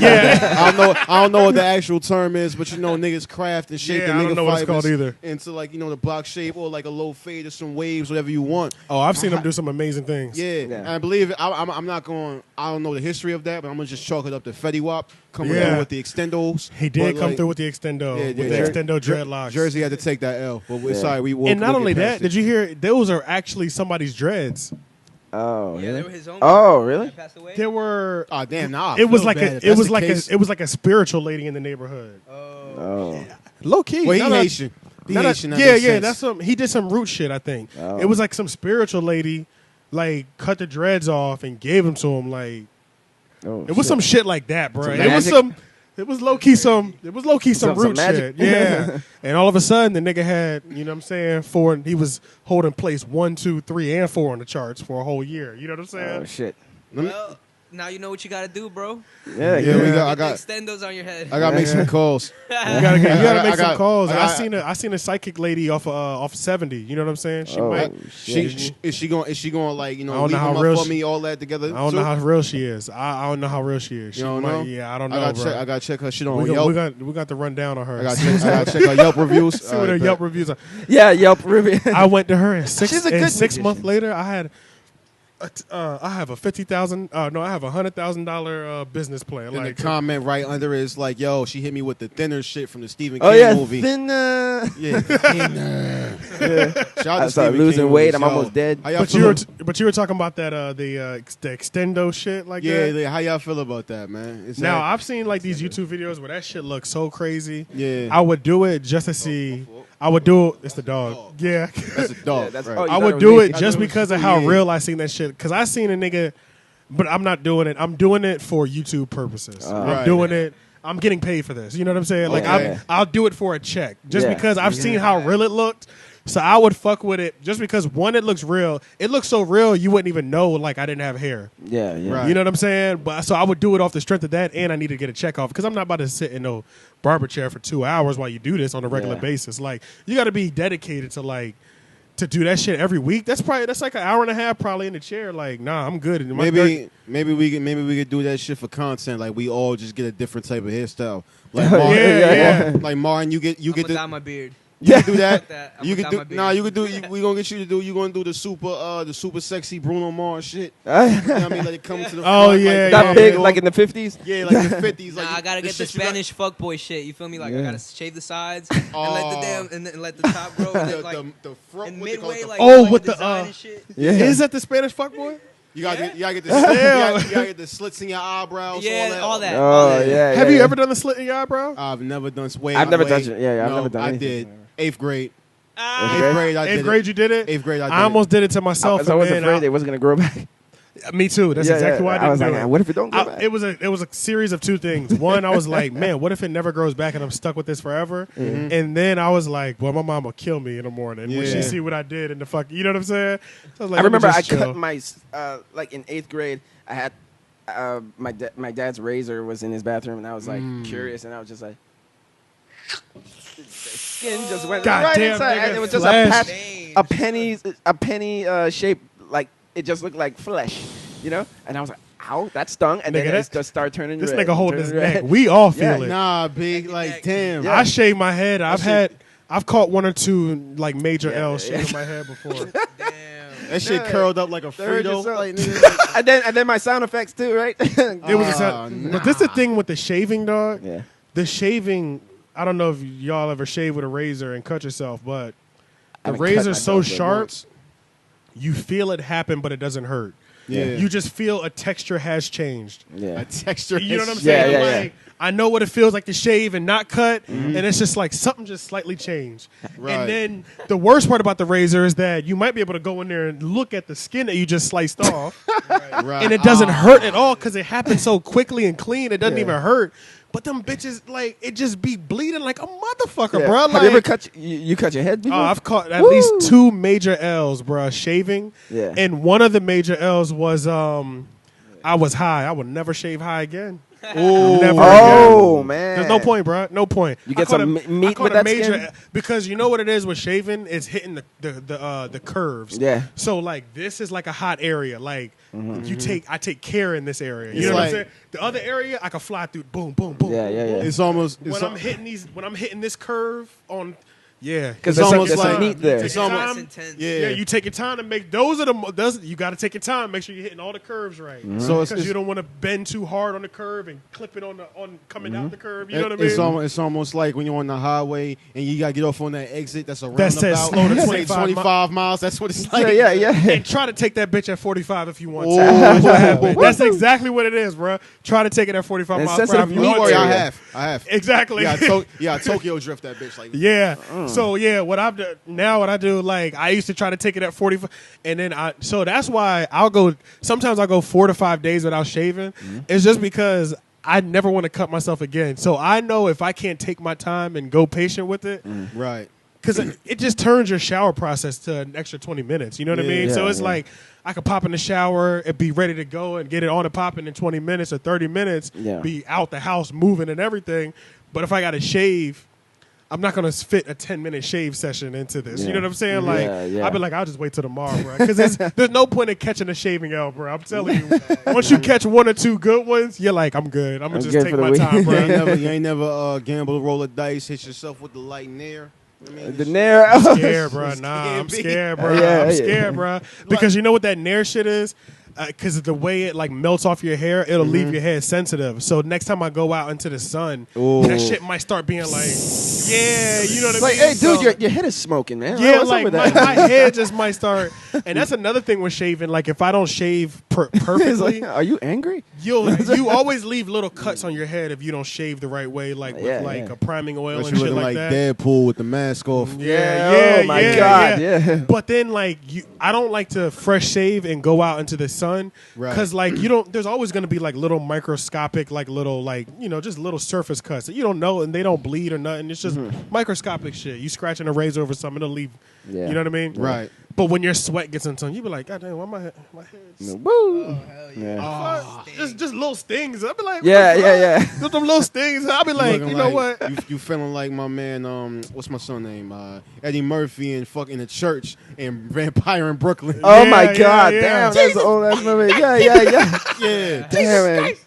Yeah. I don't know what the actual term is, but niggas craft and shape Yeah, the I nigga don't know what it's fibers called either. into like the box shape or like a low fade or some waves, whatever you want. Oh, I've seen him do some amazing things. Yeah, Yeah. and I believe it. I'm not going. I don't know the history of that, but I'm gonna just chalk it up to Fetty Wap coming Yeah. through with the extendos. He did But, come like, through with the extendo, yeah, with yeah, the yeah. extendo dreadlocks. Jersey had to take that L, but we're Yeah. sorry. And not only that, did you hear? Those are actually somebody's dreads. Oh, Yeah, really? they were his own. Oh, really? That passed away. There were. Oh damn! Nah, I It was feel like bad a. if It that's was the like case. a. It was like a spiritual lady in the neighborhood. Oh. Low key. Well, he Now that- Haitian. He now that- Haitian. that yeah, makes yeah. sense. That's some. He did some root shit. I think Oh. it was like some spiritual lady, like cut the dreads off and gave them to him. Like Oh, it was shit. some shit like that, bro. Some It was magic? some. It was low key some Some root magic. shit. Yeah. And all of a sudden the nigga had, you know what I'm saying, 4, he was holding place 1, 2, 3, and 4 on the charts for a whole year. You know what I'm saying? Oh shit. Well, now you know what you got to do, bro. Yeah. I Get got the extendos on your head. I got to make some calls. You gotta make some calls. I I seen a psychic lady off 70. You know what I'm saying? She Oh, might. shit. Is she going like, I don't leave know how them real up for she- me, all that together? I don't know how real she is. I don't know how real she is. She You don't might, know? Yeah, I don't know, I bro. got to check her shit on we Yelp. got to run down on her. I got to check her Yelp reviews. See what her Yelp reviews are. Yeah, Yelp review. I went to her and six She's a good months magician. later. I have a $100,000 business plan. And Like the comment right under it is like, yo, she hit me with the thinner shit from the Stephen Oh King yeah, movie. thinner. Yeah, thinner. Shout out I to started Stephen losing King weight. movies, I'm yo. almost dead. How y'all But feel you were talking about that the extendo shit like that. yeah, how y'all feel about that, man? Is Now that, I've seen like these YouTube videos where that shit looks so crazy. yeah, I would do it just to see. I would do it. It's the dog. Yeah. that's a dog. Yeah, that's- right. oh, you I thought would it do was it me. just I thought it because was of how you, yeah. real I seen that shit. Because I seen a nigga, but I'm not doing it. I'm doing it for YouTube purposes. I'm Right. doing it. I'm getting paid for this. You know what I'm saying? Like Okay. I'll do it for a check just Yeah. because I've seen how real it looked. So I would fuck with it just because one, it looks real. It looks so real you wouldn't even know like I didn't have hair. Yeah, yeah. Right. You know what I'm saying? But so I would do it off the strength of that, and I need to get a check off because I'm not about to sit in no barber chair for 2 hours while you do this on a regular Yeah. basis. Like you got to be dedicated to do that shit every week. That's like an hour and a half probably in the chair. Like nah, I'm good. My Maybe we could do that shit for content. Like we all just get a different type of hairstyle. Like Yeah, Martin, yeah. like Martin, you get I'm the dye my beard. you can do that. I'm You gonna can dye my do beard. nah. You can do. We gonna get you to do. You gonna do the super sexy Bruno Mars shit. You know that what I mean? Like it comes to the Oh, front, yeah, like, big, yeah, like in the 50s. yeah, like the 50s. Like Nah, I gotta get the shit you got- Spanish fuckboy shit. You feel me? Like I Yeah. gotta shave the sides and let the Oh. damn and let the top grow. And then, like the front, and what they call it, midway, the- like Oh, like with the the, design and shit. Yeah. Is that the Spanish fuckboy? you gotta get Damn. you gotta get the slits in your eyebrows. Yeah, all that. Oh yeah. Have yeah, you yeah. ever done the slit in your eyebrow? I've never done. I've never touched it. Yeah, I've no, never done I anything. did 8th grade. Ah, Okay. 8th grade, I did Eighth grade, you did it. 8th grade, I did I almost did it to myself. I was and afraid then it wasn't gonna grow back. me too. That's exactly why I didn't was do like, it. what if it don't grow back? It was a series of two things. One, I was like, man, what if it never grows back and I'm stuck with this forever? Mm-hmm. And then I was like, well, my mom will kill me in the morning when she Yeah. see what I did in the fuck. You know what I'm saying? So I was like, I let me remember I just chill. cut my like in 8th grade. I had my dad's razor was in his bathroom, and I was like curious, and I was just like, the skin just went God right damn, inside, nigga, and it was just flash. a penny shape, like it just looked like flesh, you know. And I was like, ow, that stung, and Nigga, then it that- just started turning This red. nigga holding his turning red. neck. We all feel it. Nah, big, like neck. damn. Yeah. I shave my head. I've caught one or two like major Yeah, L's yeah. shaving my head before. damn. That shit Yeah. curled up like a Third Frito. yourself. Like, nigga, and then my sound effects too, right? It was but this is the thing with the shaving, dog. yeah. The shaving, I don't know if y'all ever shave with a razor and cut yourself, but I the haven't cut razor's so myself but sharp, once. you feel it happen, but it doesn't hurt. yeah. You just feel a texture has changed. Yeah. a texture. You know what I'm is- saying? Yeah, yeah, Like, I know what it feels like to shave and not cut, and it's just like something just slightly changed. Right. And then the worst part about the razor is that you might be able to go in there and look at the skin that you just sliced off, Right. and it doesn't hurt at all because it happens so quickly and clean. It doesn't Yeah. even hurt. But them bitches, like, it just be bleeding like a motherfucker, Yeah. bro. Like, Have you ever cut you cut your head before? oh, I've caught at Woo. least 2 major L's, bro, shaving. Yeah. And one of the major L's was I was high. I would never shave high again. Ooh. Never Oh again. man. There's no point, bro. No point. You I get caught some a- meat I caught with a that major skin? because you know what it is with shaving is hitting the curves. Yeah. So like this is like a hot area. Like I take care in this area. You It's know what I'm like- saying? The other area I can fly through. Boom, boom, boom. Yeah, boom, yeah, boom. yeah. It's almost. When I'm hitting this curve on. Yeah, It's Because there's almost some like- meat there. Take It's your almost- time. That's intense. Yeah. You take your time to make you got to take your time. Make sure you're hitting all the curves right. So Because it's- you don't want to bend too hard on the curve and clip it on coming out the curve. You know what I mean? It's almost like when you're on the highway and you gotta get off on that exit. That's a That says roundabout. slow to Say 25 25 miles. That's what it's like. Yeah, yeah, yeah. And try to take that bitch at 45 if you want to. Ooh. That's what happened. That's exactly what it is, bro. Try to take it at 45 And miles per sensitive hour. if you meat want Don't worry, to. area. I have. Exactly. Yeah, Tokyo drift that bitch. Like, Yeah. So yeah, what I've done now, what I do, like I used to try to take it at 45, and then so that's why sometimes I'll go 4 to 5 days without shaving. It's just because I never want to cut myself again. So I know if I can't take my time and go patient with it, Right. because it just turns your shower process to an extra 20 minutes. You know what I mean? Yeah, So it's yeah. like I could pop in the shower and be ready to go and get it on and popping in 20 minutes or 30 minutes, Yeah. be out the house moving and everything. But if I got to shave, I'm not going to fit a 10-minute shave session into this. You know what I'm saying? Like, I'll be like, I'll just wait till tomorrow, bro. Because there's no point in catching a shaving L, bro. I'm telling you. Once you catch one or two good ones, you're like, I'm good. I'm going to just take my time, bro. You ain't never gamble, roll a dice, hit yourself with the light Nair. I mean, The Nair. I'm scared, bro. Nah, I'm scared, bro. I'm scared, bro. Because you know what that Nair shit is? Because of the way it like melts off your hair, it'll leave your hair sensitive. So next time I go out into the sun, that shit might start being like, yeah, you know what I mean? Like, hey, dude, So- your head is smoking, man. yeah, What's up like with my that? hair just might start. And that's another thing with shaving. Like if I don't shave It's perfectly, like, are you angry? you always leave little cuts on your head if you don't shave the right way, like with a priming oil but and you shit looking like like that. Deadpool with the mask off. Yeah, oh my God, yeah. But then, like, I don't like to fresh shave and go out into the sun because, like, you don't. There's always going to be like little microscopic, like little, like just little surface cuts that you don't know and they don't bleed or nothing. It's just microscopic shit. You scratching a razor over something, it'll leave. Yeah. You know what I mean? Right. But when your sweat gets into, you be like, God damn, why my head's Woo. Hell Yeah. just little stings. I'll be like, Yeah. just them little stings. I'll be like, Looking you know what? You feeling like my man, what's my son name? Eddie Murphy in fucking the church and Vampire in Brooklyn. Oh Yeah, my yeah, God, yeah. damn, that's the old ass movie. Yeah. Yeah. Damn it.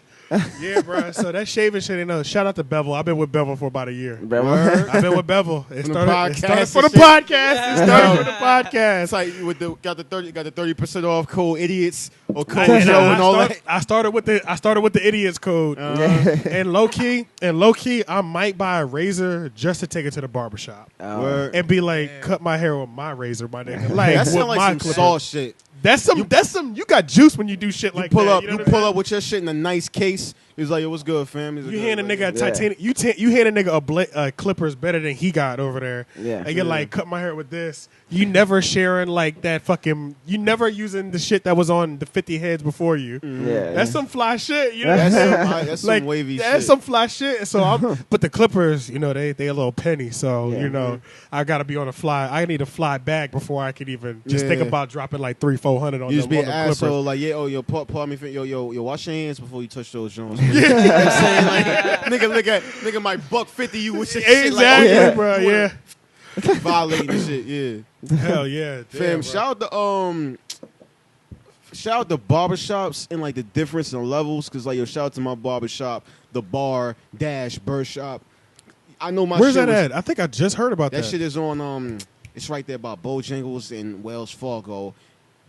Yeah, bro. So that shaving shit ain't no. Shout out to Bevel. I've been with Bevel for about a year. Word. I've been with Bevel. It From the started podcast for the and shit. podcast. It started for the podcast. It's like with got the 30% off code idiots or code And Joe and all that. I started with the idiots code. And low key, I might buy a razor just to take it to the barbershop Word. and be like, cut my hair with my razor, my nigga. Like That with sound like my some clipper. sauce shit. That's some. You got juice when you do shit like Pull that. up, you know you what I pull mean? up with your shit in a nice case. He's like, yo, what's good, fam? He's like, You "Good, hand a like, nigga a Yeah. titanium. You hand a nigga a clippers better than he got over there. Yeah. And you're like, cut my hair with this. You never sharing like that fucking. You never using the shit that was on the 50 heads before you. Yeah. That's some fly shit. You know. That's like some wavy shit. that's some fly shit. So but the clippers, they a little penny. So Yeah. I gotta be on a fly. I need a fly bag before I could even just think Yeah. about dropping like $300-400 on You just be them an clippers. asshole, like, yeah, yo, pardon me, yo, wash your hands before you touch those Jones. You know what I'm saying? Like, nigga might $150 you with your shit. Exactly, Like, oh, bro. you wanna Yeah. violating the shit, yeah. Hell yeah. Fam, Damn, bro. shout out to barbershops and like the difference in levels, cause like, yo, shout out to my barbershop, the bar dash bird shop. I know my Where's shit that was- at? I think I just heard about that. That shit is on it's right there by Bojangles and Wells Fargo.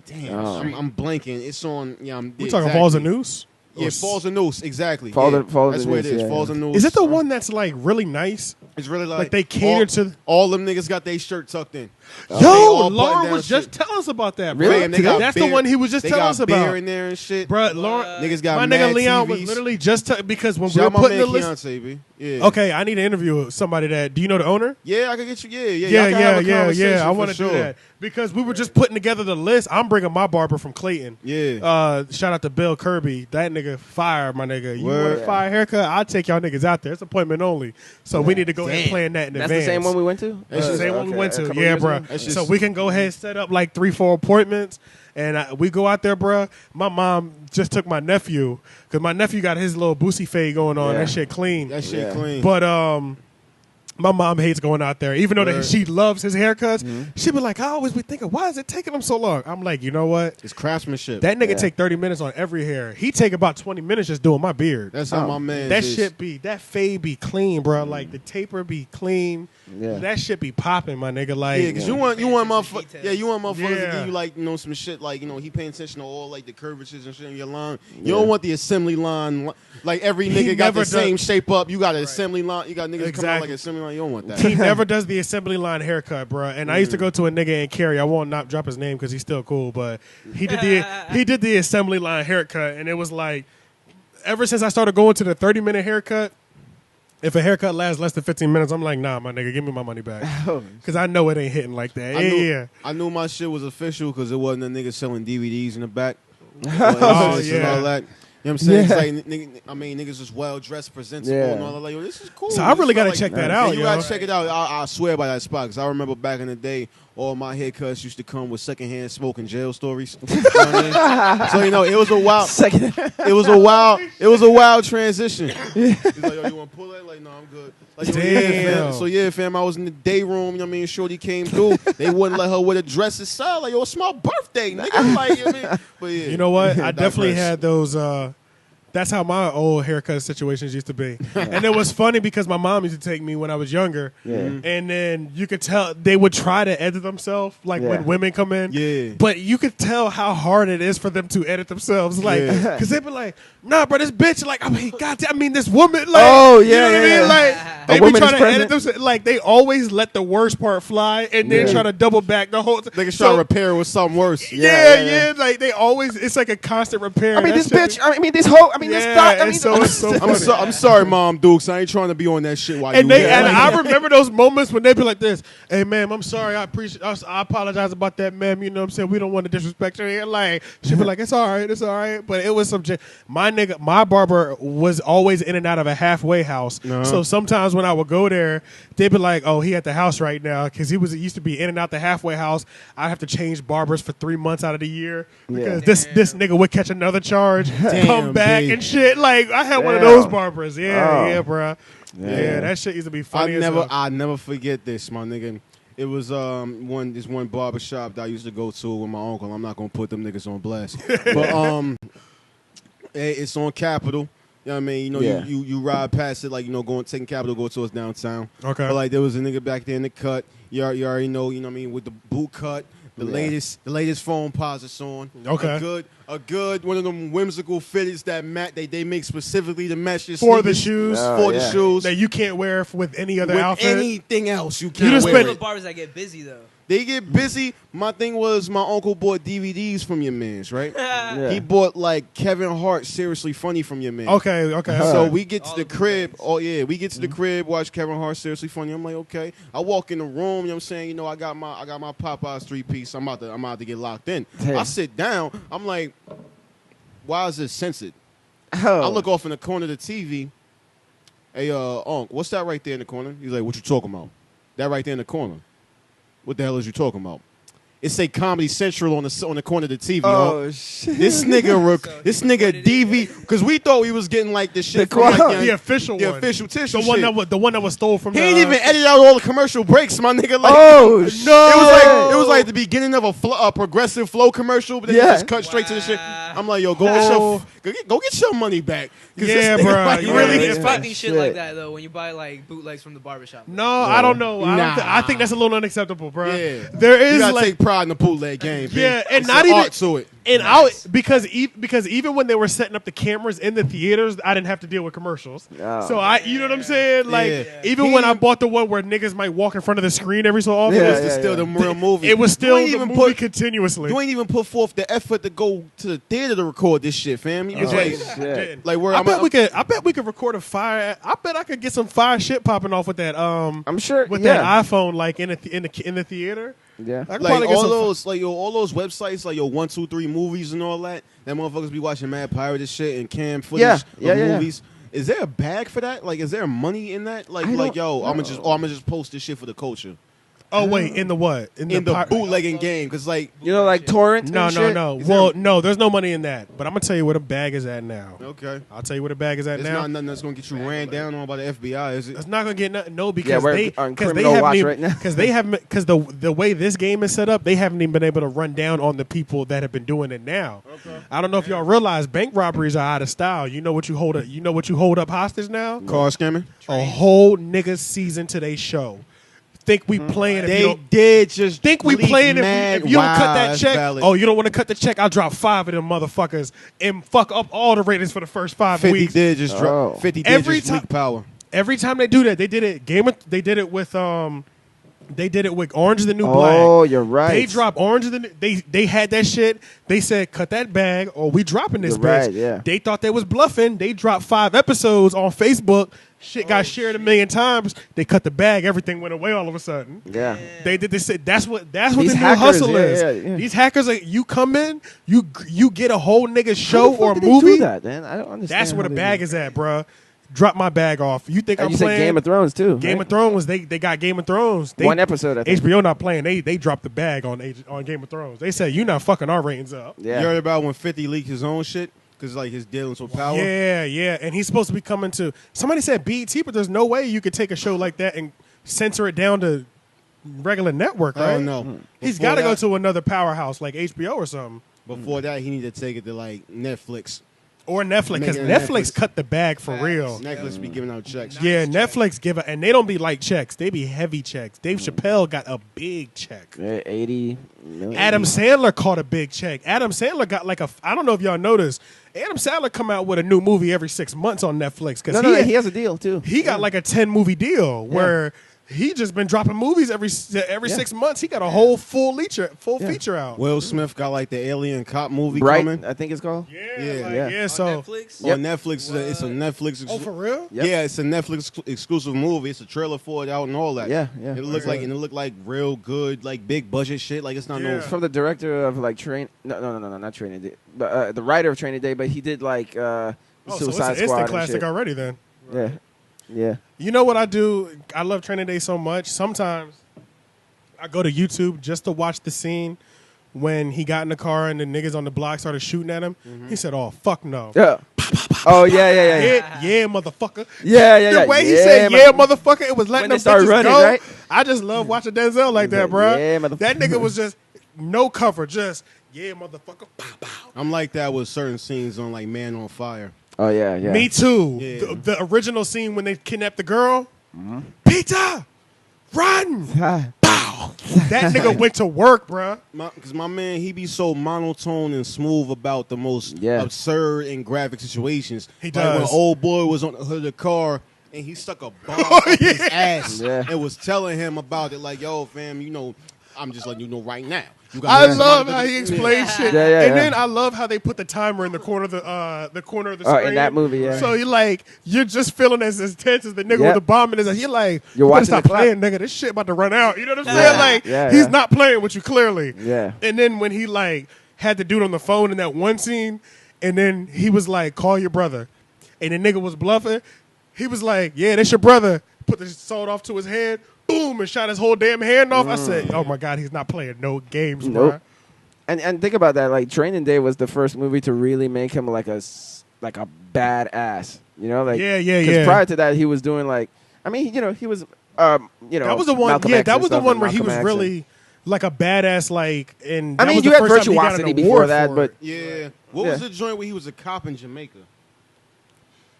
Damn, Oh. I'm blanking. It's on We talking exactly. Falls and Noose? Yeah, Falls and Noose, exactly. Falls yeah. and- Falls That's and where it Noose, is. yeah. Falls and Noose. Is it the one that's like really nice? It's really Like they cater to. all them niggas got their shirt tucked in. Yo, all button Lauren down was just shit. telling us about that, bro. Really? Fam, they got That's beer- the one he was just they telling got us about. beer in there and shit. Bro, Lauren, Niggas got my mad nigga Leon was TVs. literally just because when we Shout were out my putting man the list. Keontae, B. Yeah. Okay, I need to interview somebody that. Do you know the owner? Yeah, I can get you. Yeah. Yeah, Y'all can have a conversation I for want to sure. do that because we were just putting together the list. I'm bringing my barber from Clayton. Yeah. Shout out to Bill Kirby. That nigga fire, my nigga. You Word. want a fire haircut? I'll take y'all niggas out there. It's appointment only. So we need to go ahead and plan that in That's advance. the same one we went to? That's the same one we went a to. couple Yeah, years bro. ago? That's So just- we can go ahead and set up like 3-4 appointments. And we go out there, bro. My mom just took my nephew because my nephew got his little boosie fade going on. Yeah. That shit clean. That shit Yeah. clean. But my mom hates going out there, even though Word. she loves his haircuts. Mm-hmm. She be like, I always be thinking, why is it taking him so long? I'm like, you know what? It's craftsmanship. That nigga Yeah. take 30 minutes on every hair. He take about 20 minutes just doing my beard. That's how my man. That is. shit be, that fade be clean, bro. Like the taper be clean. Yeah. That shit be popping, my nigga. Like, Yeah, because you want motherfuckers. Details. Yeah, you want motherfuckers to Yeah. give you like some shit like he paying attention to all like the curvatures and shit in your line. You don't want the assembly line like every He nigga got never the same does- shape up. You got an assembly line. You got niggas coming out Exactly. like an assembly line. You don't want that. he never does the assembly line haircut, bro. And I used to go to a nigga in Cary. I won't not drop his name because he's still cool, but he did the assembly line haircut, and it was like, ever since I started going to the 30-minute haircut, if a haircut lasts less than 15 minutes, I'm like, nah, my nigga, give me my money back because I know it ain't hitting like that. I knew my shit was official because it wasn't a nigga selling DVDs in the back. Oh, And yeah. all that. You know what I'm saying? Yeah. It's like, niggas was well dressed, presentable, and all that. Like, yo, this is cool. So I really got gotta check that out. You gotta check it out. I swear by that spot because I remember back in the day, all my haircuts used to come with secondhand smoke and jail stories. You know what I mean? So it was a wild. It was a wild transition. He's like, yo, you want to pull it? Like, no, I'm good. Like, Damn. So fam, I was in the day room. You know what I mean? Shorty came through. They wouldn't let her wear the dress inside. Like, yo, it's my birthday, nigga. Like, you know what I mean? But yeah, You know what? I definitely digress. had those. That's how my old haircut situations used to be. And it was funny because my mom used to take me when I was younger. Yeah. And then you could tell they would try to edit themselves, like when women come in. Yeah. But you could tell how hard it is for them to edit themselves. Like, Yeah. because they'd be like, nah, bro, this bitch, like, I mean, this woman, like, Oh, you know yeah, what I yeah. mean? Like, they be woman trying is to edit present. themselves. Like, they always let the worst part fly and then Yeah. try to double back the whole time. They can try to repair it with something worse. Yeah. Like, they always, it's like a constant repair. I mean, That this shit bitch. I mean, this hoe. I mean, this thought. I mean, it's so funny. I'm sorry, Mom Dukes. I ain't trying to be on that shit while And you they here. and Like, I remember those moments when they be like this, "Hey, ma'am, I'm sorry. I apologize about that, ma'am. You know what I'm saying? We don't want to disrespect her." And like she be like, "It's all right." But it was some my barber was always in and out of a halfway house. Uh-huh. So sometimes when I would go there, they'd be like, "Oh, he at the house right now," because he used to be in and out the halfway house. I'd have to change barbers for 3 months out of the year because this nigga would catch another charge, come back B. and shit. Like I had one of Damn. those barbers. Yeah, bro. Yeah. Yeah, that shit used to be funny. I never forget this, my nigga. It was one barber shop that I used to go to with my uncle. I'm not gonna put them niggas on blast, but it's on Capitol. You know what I mean? You know, you ride past it like taking Capitol, go towards downtown. Okay. But like there was a nigga back there in the cut. You already know. You know what I mean? With the boot cut. The latest phone posits on. Okay. A good one of them whimsical fitteds that they make specifically to match your For the sneakers. shoes. For the shoes. That you can't wear with any other With outfit. anything else, you can't just wear spent- it. barbers that get busy though. They get busy. My thing was my uncle bought DVDs from your mans, right? Yeah. He bought like Kevin Hart, Seriously Funny from your man. Okay. So we get to All the the crib. bootlegs. Oh yeah, we get to the crib, watch Kevin Hart, Seriously Funny. I'm like, okay. I walk in the room. You know what I'm saying? I got my Popeyes 3-piece. I'm about to get locked in. Hey. I sit down. I'm like, why is this censored? Oh. I look off in the corner of the TV. Hey, Unc, what's that right there in the corner? He's like, what you talking about? That right there in the corner. What the hell is you talking about? It say Comedy Central on the corner of the TV. Oh shit! This nigga DV, because we thought we was getting like the shit The from like, qual- The official the one. official tissue The one shit. that was stole from He the ain't even edit out all the commercial breaks, my nigga. Like, Oh no, shit! it was like the beginning of a progressive flow commercial, but then you Yeah. just cut straight to the shit. Wow. I'm like, yo, go get your money back. 'Cause this Yeah, nigga, bruh, like, yeah, really yeah. is Expecting Shit. shit like that though when you buy like bootlegs from the barbershop. No, I don't know. Nah. I think that's a little unacceptable, bro. Yeah. There You is gotta like take pride in the bootleg game. Yeah, B. and It's not an even- art to it. and because even when they were setting up the cameras in the theaters, I didn't have to deal with commercials. Oh. So you know what I'm saying? Like Yeah. even He when I even- bought the one where niggas might walk in front of the screen every so often, Yeah, it was It's still the real movie. it was still You ain't the even movie put continuously. You ain't even put forth the effort to go to the theater to record this shit, fam. You was Oh, like, shit. like where I I'm bet we could record a fire. I bet I could get some fire shit popping off with that. I'm sure. With yeah. that iPhone, like in the theater. Yeah. I could like probably get all some those all those websites like 1, 2, 3 movies and all that. That motherfuckers be watching mad pirated shit and cam footage Yeah, of yeah. movies. Is there a bag for that? Like, is there money in that? Like, I don't yo, I'm know. gonna just post this shit for the culture Oh wait, in the what? in the bootlegging game, because like, You know, like torrent. No, and no, shit? no. Is Well, no, there's no money in that. But I'm gonna tell you where the bag is at now. okay, I'll tell you where the bag is at it's now. not nothing that's gonna get you ran down on by the FBI, is it? It's not gonna get no because Yeah, we're they on because they criminal haven't watch even, right now. because they haven't because the way this game is set up, they haven't even been able to run down on the people that have been doing it now. Okay. I don't know if y'all realize bank robberies are out of style. You know what you hold up hostage now? Car scamming. A whole nigga season to they show. Think we playing? If you They don't, did just think we leak playing mad if you don't cut wow, that that's check? valid. Oh, you don't want to cut the check? I'll drop 5 of them motherfuckers and fuck up all the ratings for the first 5 50 weeks. did just Oh. drop. 50 did Every just time- leak power. Every time they do that, they did it. They did it with They did it with Orange is the New Black. Oh, you're right. They dropped Orange is the New. They had that shit. They said, cut that bag or we dropping this You're bitch. right, yeah. They thought they was bluffing. They dropped 5 episodes on Facebook. Shit got shared 1 million times. They cut the bag. Everything went away all of a sudden. Yeah. They did. They said that's what the These new hackers, hustle yeah, is. yeah. These hackers, you come in, you get a whole nigga How show the fuck or did they movie. do that, man? I don't understand. That's where how the they bag do is at, bruh. Drop my bag off. You think that. I'm You playing said Game of Thrones too. Game right? of Thrones? They got Game of Thrones. They, 1 episode. I think. HBO not playing. They dropped the bag on Game of Thrones. They said you not fucking our ratings up. Yeah. You heard about when 50 leaked his own shit? Because, like, his dealings with power? Yeah, and he's supposed to be coming to. Somebody said BET, but there's no way you could take a show like that and censor it down to regular network, I right? don't know. He's Before got to go that- to another powerhouse like HBO or something. Before that, he needed to take it to, like, Netflix. Or Netflix, because Making it Netflix Netflix. cut the bag for real. Netflix be giving out checks. Yeah, Netflix give it, and they don't be light checks. They be heavy checks. Dave Chappelle got a big check. 80 million. Adam Sandler caught a big check. Adam Sandler got like I don't know if y'all noticed. Adam Sandler come out with a new movie every 6 months on Netflix because No, he has a deal too. he got like a 10 movie deal where he just been dropping movies every 6 months. He got a whole full feature out. Will Smith got, like, the Alien Cop movie Bright, coming. I think it's called. Yeah. So On Netflix? Yep. On Netflix, it's a Netflix. oh, for real? Yep. Yeah, it's a Netflix exclusive movie. It's a trailer for it out and all that. Yeah. It looks like real good, like big budget shit. Like it's not Yeah. no. It's from the director of like No, not Training Day. The writer of Training Day, but he did like Oh, so it's Suicide an Squad instant and classic shit. already then. Yeah. You know what I do? I love Training Day so much. Sometimes I go to YouTube just to watch the scene when he got in the car and the niggas on the block started shooting at him. He said, "Oh fuck no." Yeah. Oh yeah. Yeah, motherfucker. Yeah. The way he said, "Yeah, motherfucker," it was letting When them they start bitches running, go. right? I just love watching Denzel like that, like, bro. "Yeah, motherfucker." That nigga was just no cover, just yeah, motherfucker. Pow, pow. I'm like that with certain scenes on like Man on Fire. Oh yeah. Me too. Yeah. The original scene when they kidnapped the girl. Peter, run! Pow! That nigga went to work, bruh. Because my man, he be so monotone and smooth about the most absurd and graphic situations. He Like does. when old boy was on the hood of the car and he stuck a bomb up his ass and was telling him about it. Like, yo, fam, you know, I'm just letting you know right now. You I got love how he explains shit. Yeah. And then I love how they put the timer in the corner of the corner of the screen. in that movie, yeah. So you're just feeling as intense as the nigga with the bomb in his ass. You're like, You're you better watching stop the clock. playing, nigga. This shit about to run out. You know what I'm saying? Like he's not playing with you clearly. Yeah. And then when he like had the dude on the phone in that one scene, and then he was like, "Call your brother," and the nigga was bluffing. He was like, "Yeah, that's your brother." Put the sword off to his head, boom, and shot his whole damn hand off. I said, "Oh my god, he's not playing no games, Nope. bro." And think about that. Like Training Day was the first movie to really make him like a badass. You know, like Yeah. Because prior to that, he was doing like, I mean, you know, he was, That was the one. Malcolm Yeah, X that and was the stuff, one and where he Malcolm was X really like a badass. Like, and I that mean, was you the had first time he got an Virtuosity award before that, for but it. Yeah. What was the joint where he was a cop in Jamaica?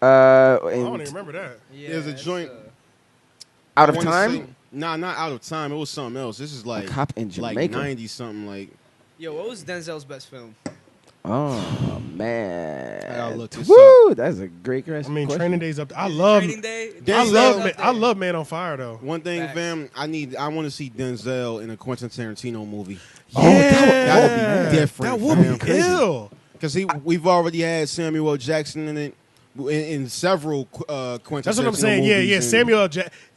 I don't even remember that. Yeah, There's a joint. Out of I wanna Time. say- Nah, not Out of Time. It was something else. This is like Cop in like Jamaica. 90 something. Like Yo, what was Denzel's best film? Oh man! I gotta look this Woo! That's a great question. I mean, Training Day's up. I love. Training Day? I Denzel's love. up Man, I love Man on Fire though. one thing, Facts. fam. I want to see Denzel in a Quentin Tarantino movie. That would be different, That would fam. be ill. Because we've already had Samuel L. Jackson in it in several Quentin. That's what I'm Tarantino saying. Yeah, movies and- Samuel L.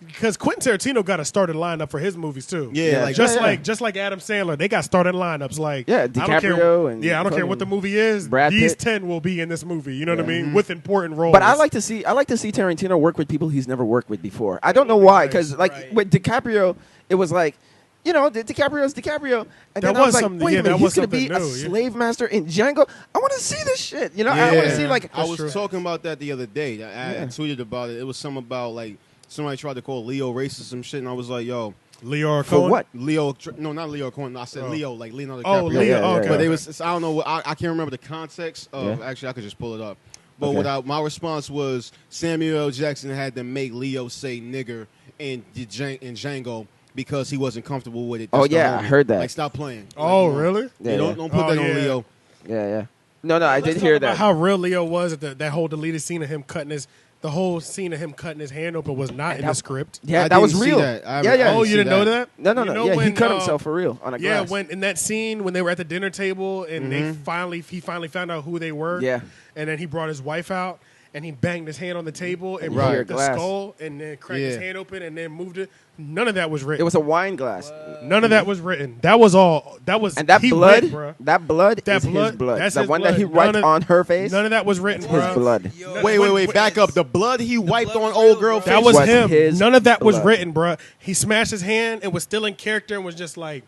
Because Quentin Tarantino got a started lineup for his movies too. Yeah, like just like Adam Sandler, they got started lineups. Like Yeah, I don't care. DiCaprio and I don't care what the movie is. Brad These Pitt. 10 will be in this movie. You know what I mean? With important roles. But I like to see Tarantino work with people he's never worked with before. I don't know why, because with DiCaprio, it was like, you know, DiCaprio's DiCaprio, and That then I was was like, something- wait yeah, a minute, that he's was gonna be something a new, yeah. slave master in Django. I want to see this shit. You know, I want to see like. I was true. talking about that the other day. I tweeted about it. It was something about like somebody tried to call Leo racist some shit, and I was like, yo, Leo For Cohen. what? Leo, no, not Leo Cohen. I said Leo, like Leonardo DiCaprio. Oh, Leo. yeah, okay. But yeah. it was, I don't know, I can't remember the context of, Yeah. actually, I could just pull it up. But Okay. my response was Samuel L. Jackson had to make Leo say nigger in Django because he wasn't comfortable with it. Oh, That's the yeah, I homie. heard that. Like, stop playing. Oh, Like, really? Yeah, don't put Oh, that on yeah. Leo. Yeah. No, I Let's did talk hear about that. how real Leo was at that whole deleted scene of him cutting the whole scene of him cutting his hand open was not in the script. Yeah, I that was didn't see real. that. I Yeah. Oh, you didn't know that? No. You know Yeah, he when, cut himself for real on a Yeah, glass. when in that scene when they were at the dinner table and he finally found out who they were. Yeah. And then he brought his wife out and he banged his hand on the table and Right. broke the Glass. skull and then cracked his hand open and then moved it. None of that was written. It was a wine glass. None of that was written. That was all. That was And that he blood, went, bruh. that blood That is his blood, blood. that's The his one that he blood. wiped None of- on her face, None of that was written, his bro. blood. Yo, Wait, back up. The blood he wiped blood on was real, old girl bro. That face. was was him. his None of that was blood. written, bro. He smashed his hand and was still in character and was just like,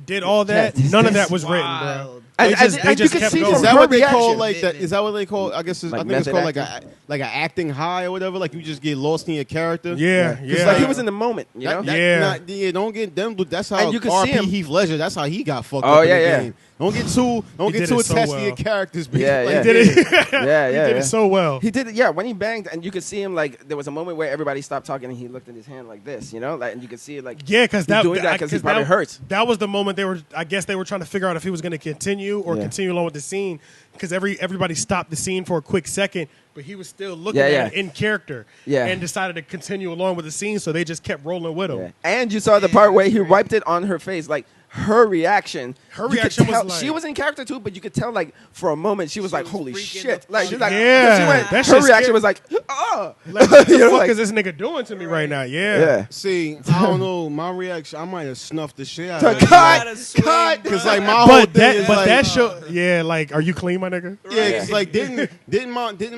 did all that. Yeah, None of this- that was written, bro. Wild. They And just, they you just can kept see going. Is that her what they call reaction. like that? Is that what they call? I guess Like I think it's method called like an acting high or whatever. Like you just get lost in your character. Yeah, It's yeah. like he was in the moment, you know? Yeah. Don't get them. That's how And you can see RP him. Heath Ledger. That's how he got fucked Oh, up in yeah, the yeah. game. Don't get too did it so attached to your well. characters. Yeah, Like, yeah. He did it. Yeah, He yeah. did it so well. He did it, yeah. When he banged, and you could see him like there was a moment where everybody stopped talking, and he looked at his hand like this, you know, like, and you could see it like Yeah, because he's that doing that because he probably hurts. That was the moment they were. I guess they were trying to figure out if he was going to continue or Yeah. continue along with the scene because everybody stopped the scene for a quick second, but he was still looking Yeah, at yeah. it in character. Yeah. and decided to continue along with the scene, so they just kept rolling with him. Yeah. And you saw the part where he wiped it on her face, like her reaction. Her you could reaction was tell- like- she was in character too, but you could tell like for a moment she was like, was "Holy freaking shit!" the Like fuck she's like, out. she Yeah, went, that her shit reaction scared- was like, "Oh." Like, what the You know, fuck like- is this nigga doing to me right now? Yeah. Yeah. See, I don't know. My reaction, I might have snuffed the shit out So of it. cut. Because like my whole But thing that, is but like, that show, yeah, like, are you clean, my nigga? yeah, because like didn't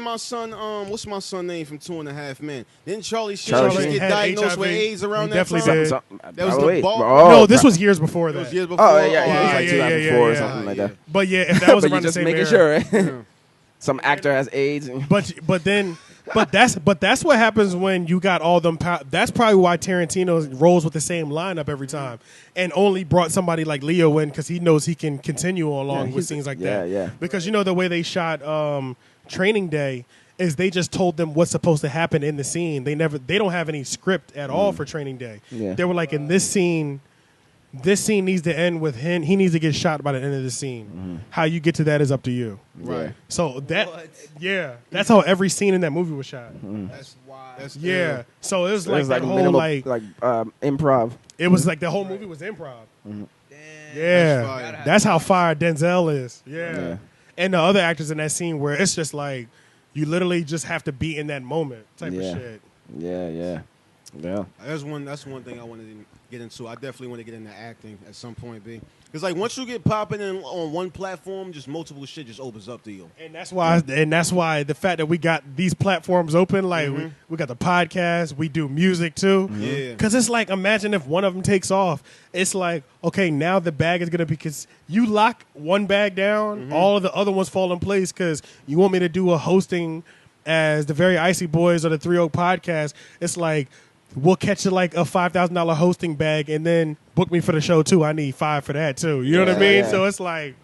my son what's my son name from 2.5 Men? Didn't Charlie Sheen Charlie just Sheen get had diagnosed HIV. with AIDS around He that definitely time? did. That was the Probably. ball. Oh, No, this was years before It was that. years before. Oh yeah, it was like yeah, 2004 or yeah. something like that. But yeah, if that was But you around the just same making era. sure, right? Some actor has AIDS. But that's what happens when you got all them. That's probably why Tarantino rolls with the same lineup every time, and only brought somebody like Leo in because he knows he can continue along with he's- scenes like yeah, that. yeah. Because you know the way they shot Training Day is they just told them what's supposed to happen in the scene. They don't have any script at all for Training Day. Yeah. They were like, in this scene. This scene needs to end with him. He needs to get shot by the end of the scene. How you get to that is up to you. Right. So that, What? yeah, that's how every scene in that movie was shot. That's wild. That's Yeah. So it was It like was that like whole minimal, like improv. it was like the whole movie was improv. Damn. Yeah, fire. that's how fire Denzel is. Yeah. Yeah. And the other actors in that scene where it's just like you literally just have to be in that moment type Yeah. of shit. Yeah. That's one thing I wanted to get into. I definitely want to get into acting at some point, B. Because like once you get popping in on one platform, just multiple shit just opens up to you. And that's why the fact that we got these platforms open, like we got the podcast, we do music too. Yeah. Because it's like, imagine if one of them takes off. It's like, okay, now the bag is going to be, because you lock one bag down, all of the other ones fall in place because you want me to do a hosting as the Very Icy Boyz or the 3 Podcast. It's like, we'll catch you like a $5,000 hosting bag and then book me for the show too. I need $5 for that too. You know what I Yeah, mean? yeah. So it's like,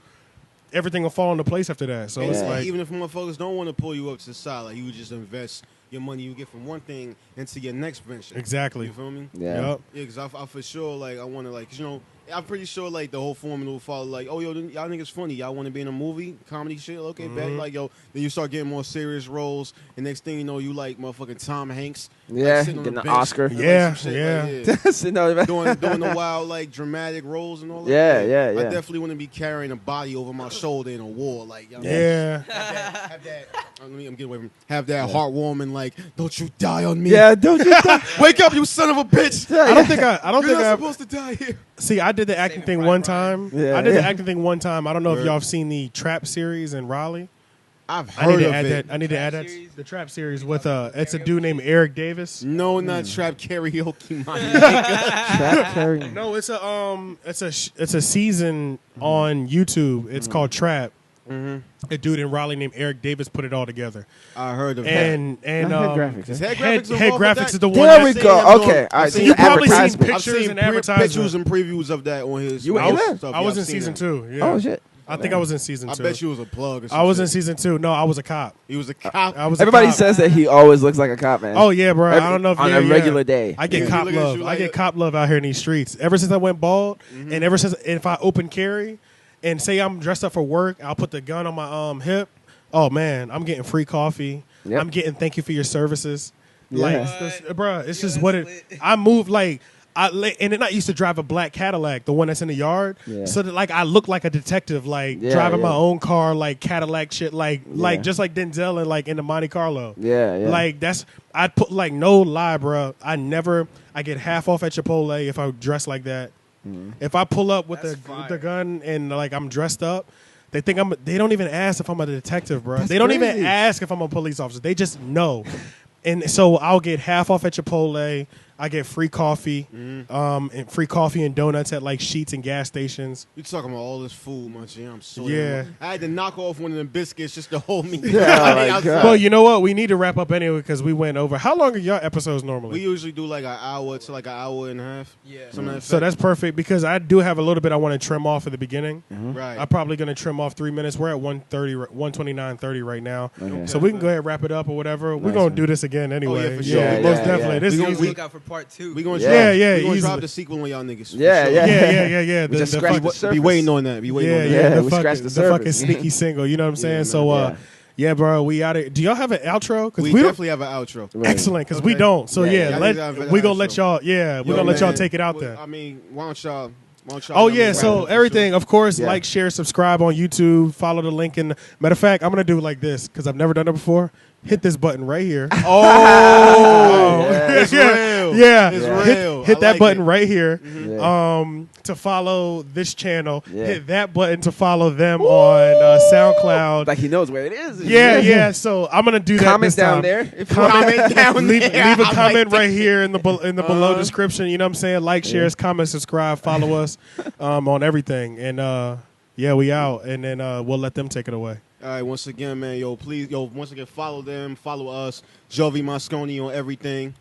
everything will fall into place after that. So it's And like, even if motherfuckers don't want to pull you up to the side, like you just invest your money you get from one thing into your next venture. exactly. You feel me? Yeah. Yup. Yeah, because I for sure, like, I want to, like, 'cause, you know, I'm pretty sure, like, the whole formula will follow, like, oh, yo, y'all niggas funny. Y'all want to be in a movie, comedy shit? Okay, bet. Like, yo, then you start getting more serious roles. And next thing you know, you like motherfucking Tom Hanks. Yeah, sitting on getting the an bench, Oscar. like, Yeah, some shit, yeah. like, So, no, doing the wild, like, dramatic roles and all that. Yeah. I definitely want to be carrying a body over my shoulder in a war. Like, y'all Yeah. have that. I'm getting away from. Have that heartwarming, like, don't you die on me. Yeah, don't you die. Wake up, you son of a bitch. I don't think I You're think not I supposed to die here. see. I did the acting thing Private one Ryan. time. Yeah, I did yeah. the acting thing one time. I don't know if Word. y'all have seen the Trap series in Raleigh. I've I need heard to of add it. that. I need to Trap add that. series? The Trap series with it's a dude named Eric Davis. No, not trap karaoke, my nigga. Trap carrying. No, it's a season on YouTube. It's called Trap. A dude in Raleigh named Eric Davis put it all together. I heard of it. And Head graphics. Is eh? head Head graphics involved with graphics that? is the one. There that- we I've seen go. him Okay, doing- all right. I've So seen- the You probably seen advertisement. I've pictures seen and advertisements. pictures and previews of that on his. You were on in his there? stuff. I Yeah, was I've in seen season that. 2. Yeah. Oh shit. I think I was in season 2. I bet you was a plug. Or some I was shit. in season 2. No, I was a cop. He was a cop. I was. Everybody a cop. says that he always looks like a cop, man. Oh yeah, bro. I don't know if on yeah, a yeah. regular day. I get Yeah. cop He look at love. you I like get it. cop love out here in these streets. Ever since I went bald, and ever since if I open carry, and say I'm dressed up for work, I'll put the gun on my hip. Oh man, I'm getting free coffee. Yep. I'm getting thank you for your services. Yeah. Like, bro, it's Yo, just what that's it. lit. I moved like. And then I used to drive a black Cadillac, the one that's in the yard. Yeah. So that like I look like a detective, like Yeah, driving my yeah. own car, like Cadillac shit, like Yeah. just like Denzel and like in the Monte Carlo. Yeah, yeah. Like I'd put like no lie, bro. I get half off at Chipotle if I dress like that. Mm-hmm. If I pull up with That's the fire. gun and like I'm dressed up, they think they don't even ask if I'm a detective, bro. That's They don't crazy. even ask if I'm a police officer. They just know. And so I'll get half off at Chipotle. I get free coffee, and free coffee and donuts at like Sheetz and gas stations. You talking about all this food, my G? I'm so Yeah. I had to knock off one of them biscuits just to hold me. Yeah, oh my outside. God. Well, you know what? We need to wrap up anyway because we went over. How long are your episodes We normally? usually do like an hour to like an hour and a half. Yeah. Something like So that. that's perfect because I do have a little bit I want to trim off at the beginning. right. I'm probably going to trim off 3 minutes. We're at 129:30 right now. Okay. So we can go ahead and wrap it up or whatever. We're Nice, going man. to do this again anyway. for sure. Yeah, most yeah, definitely. yeah. This We is gonna- easy. Look out for part 2. We gonna Yeah. drop, Yeah, we gonna easily. drop the sequel on y'all niggas. for Yeah, sure. yeah. Yeah. We just scratched the fucking- surface. Be waiting on that. Be waiting on that. Yeah, the we fucking, scratched the the fucking surface. sneaky single. You know what I'm saying? man. So, Yeah. yeah, bro, we out of. Do y'all have an outro? Because We we don't. definitely have an outro. Right. Excellent, because we Okay. don't. So Yeah, yeah, yeah. Y'all niggas have an we gonna outro. let y'all. Yeah, we Yo, gonna let y'all man, take it out well, there. I mean, why don't y'all Oh let me yeah, wrap so up for everything, sure? of course, Yeah. like, share, subscribe on YouTube, follow the link in. Matter of fact, I'm gonna do it like this because I've never done it before. Hit this button right here. Oh, Yeah. it's real. Yeah, It's Yeah. real. Hit I that like button it. right here. Yeah. To follow this channel. Yeah. Hit that button to follow them on SoundCloud. Like he knows where it is. Yeah. So I'm gonna do that. Comment this down time. there. If you Comment down leave, there. leave a I comment like right here in the below description. You know what I'm saying? Like, share, comment, subscribe, follow us on everything. And yeah, we out. And then we'll let them take it away. All right, once again, man, please, once again, follow them, follow us, Jovi Mosconi on everything.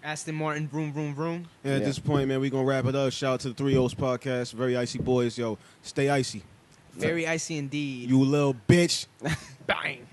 Aston Martin, vroom, vroom, vroom. And at Yeah. this point, man, we're going to wrap it up. Shout out to the 3 O's podcast, Very Icy Boys. Yo, stay icy. Very icy indeed. You little bitch. Bang.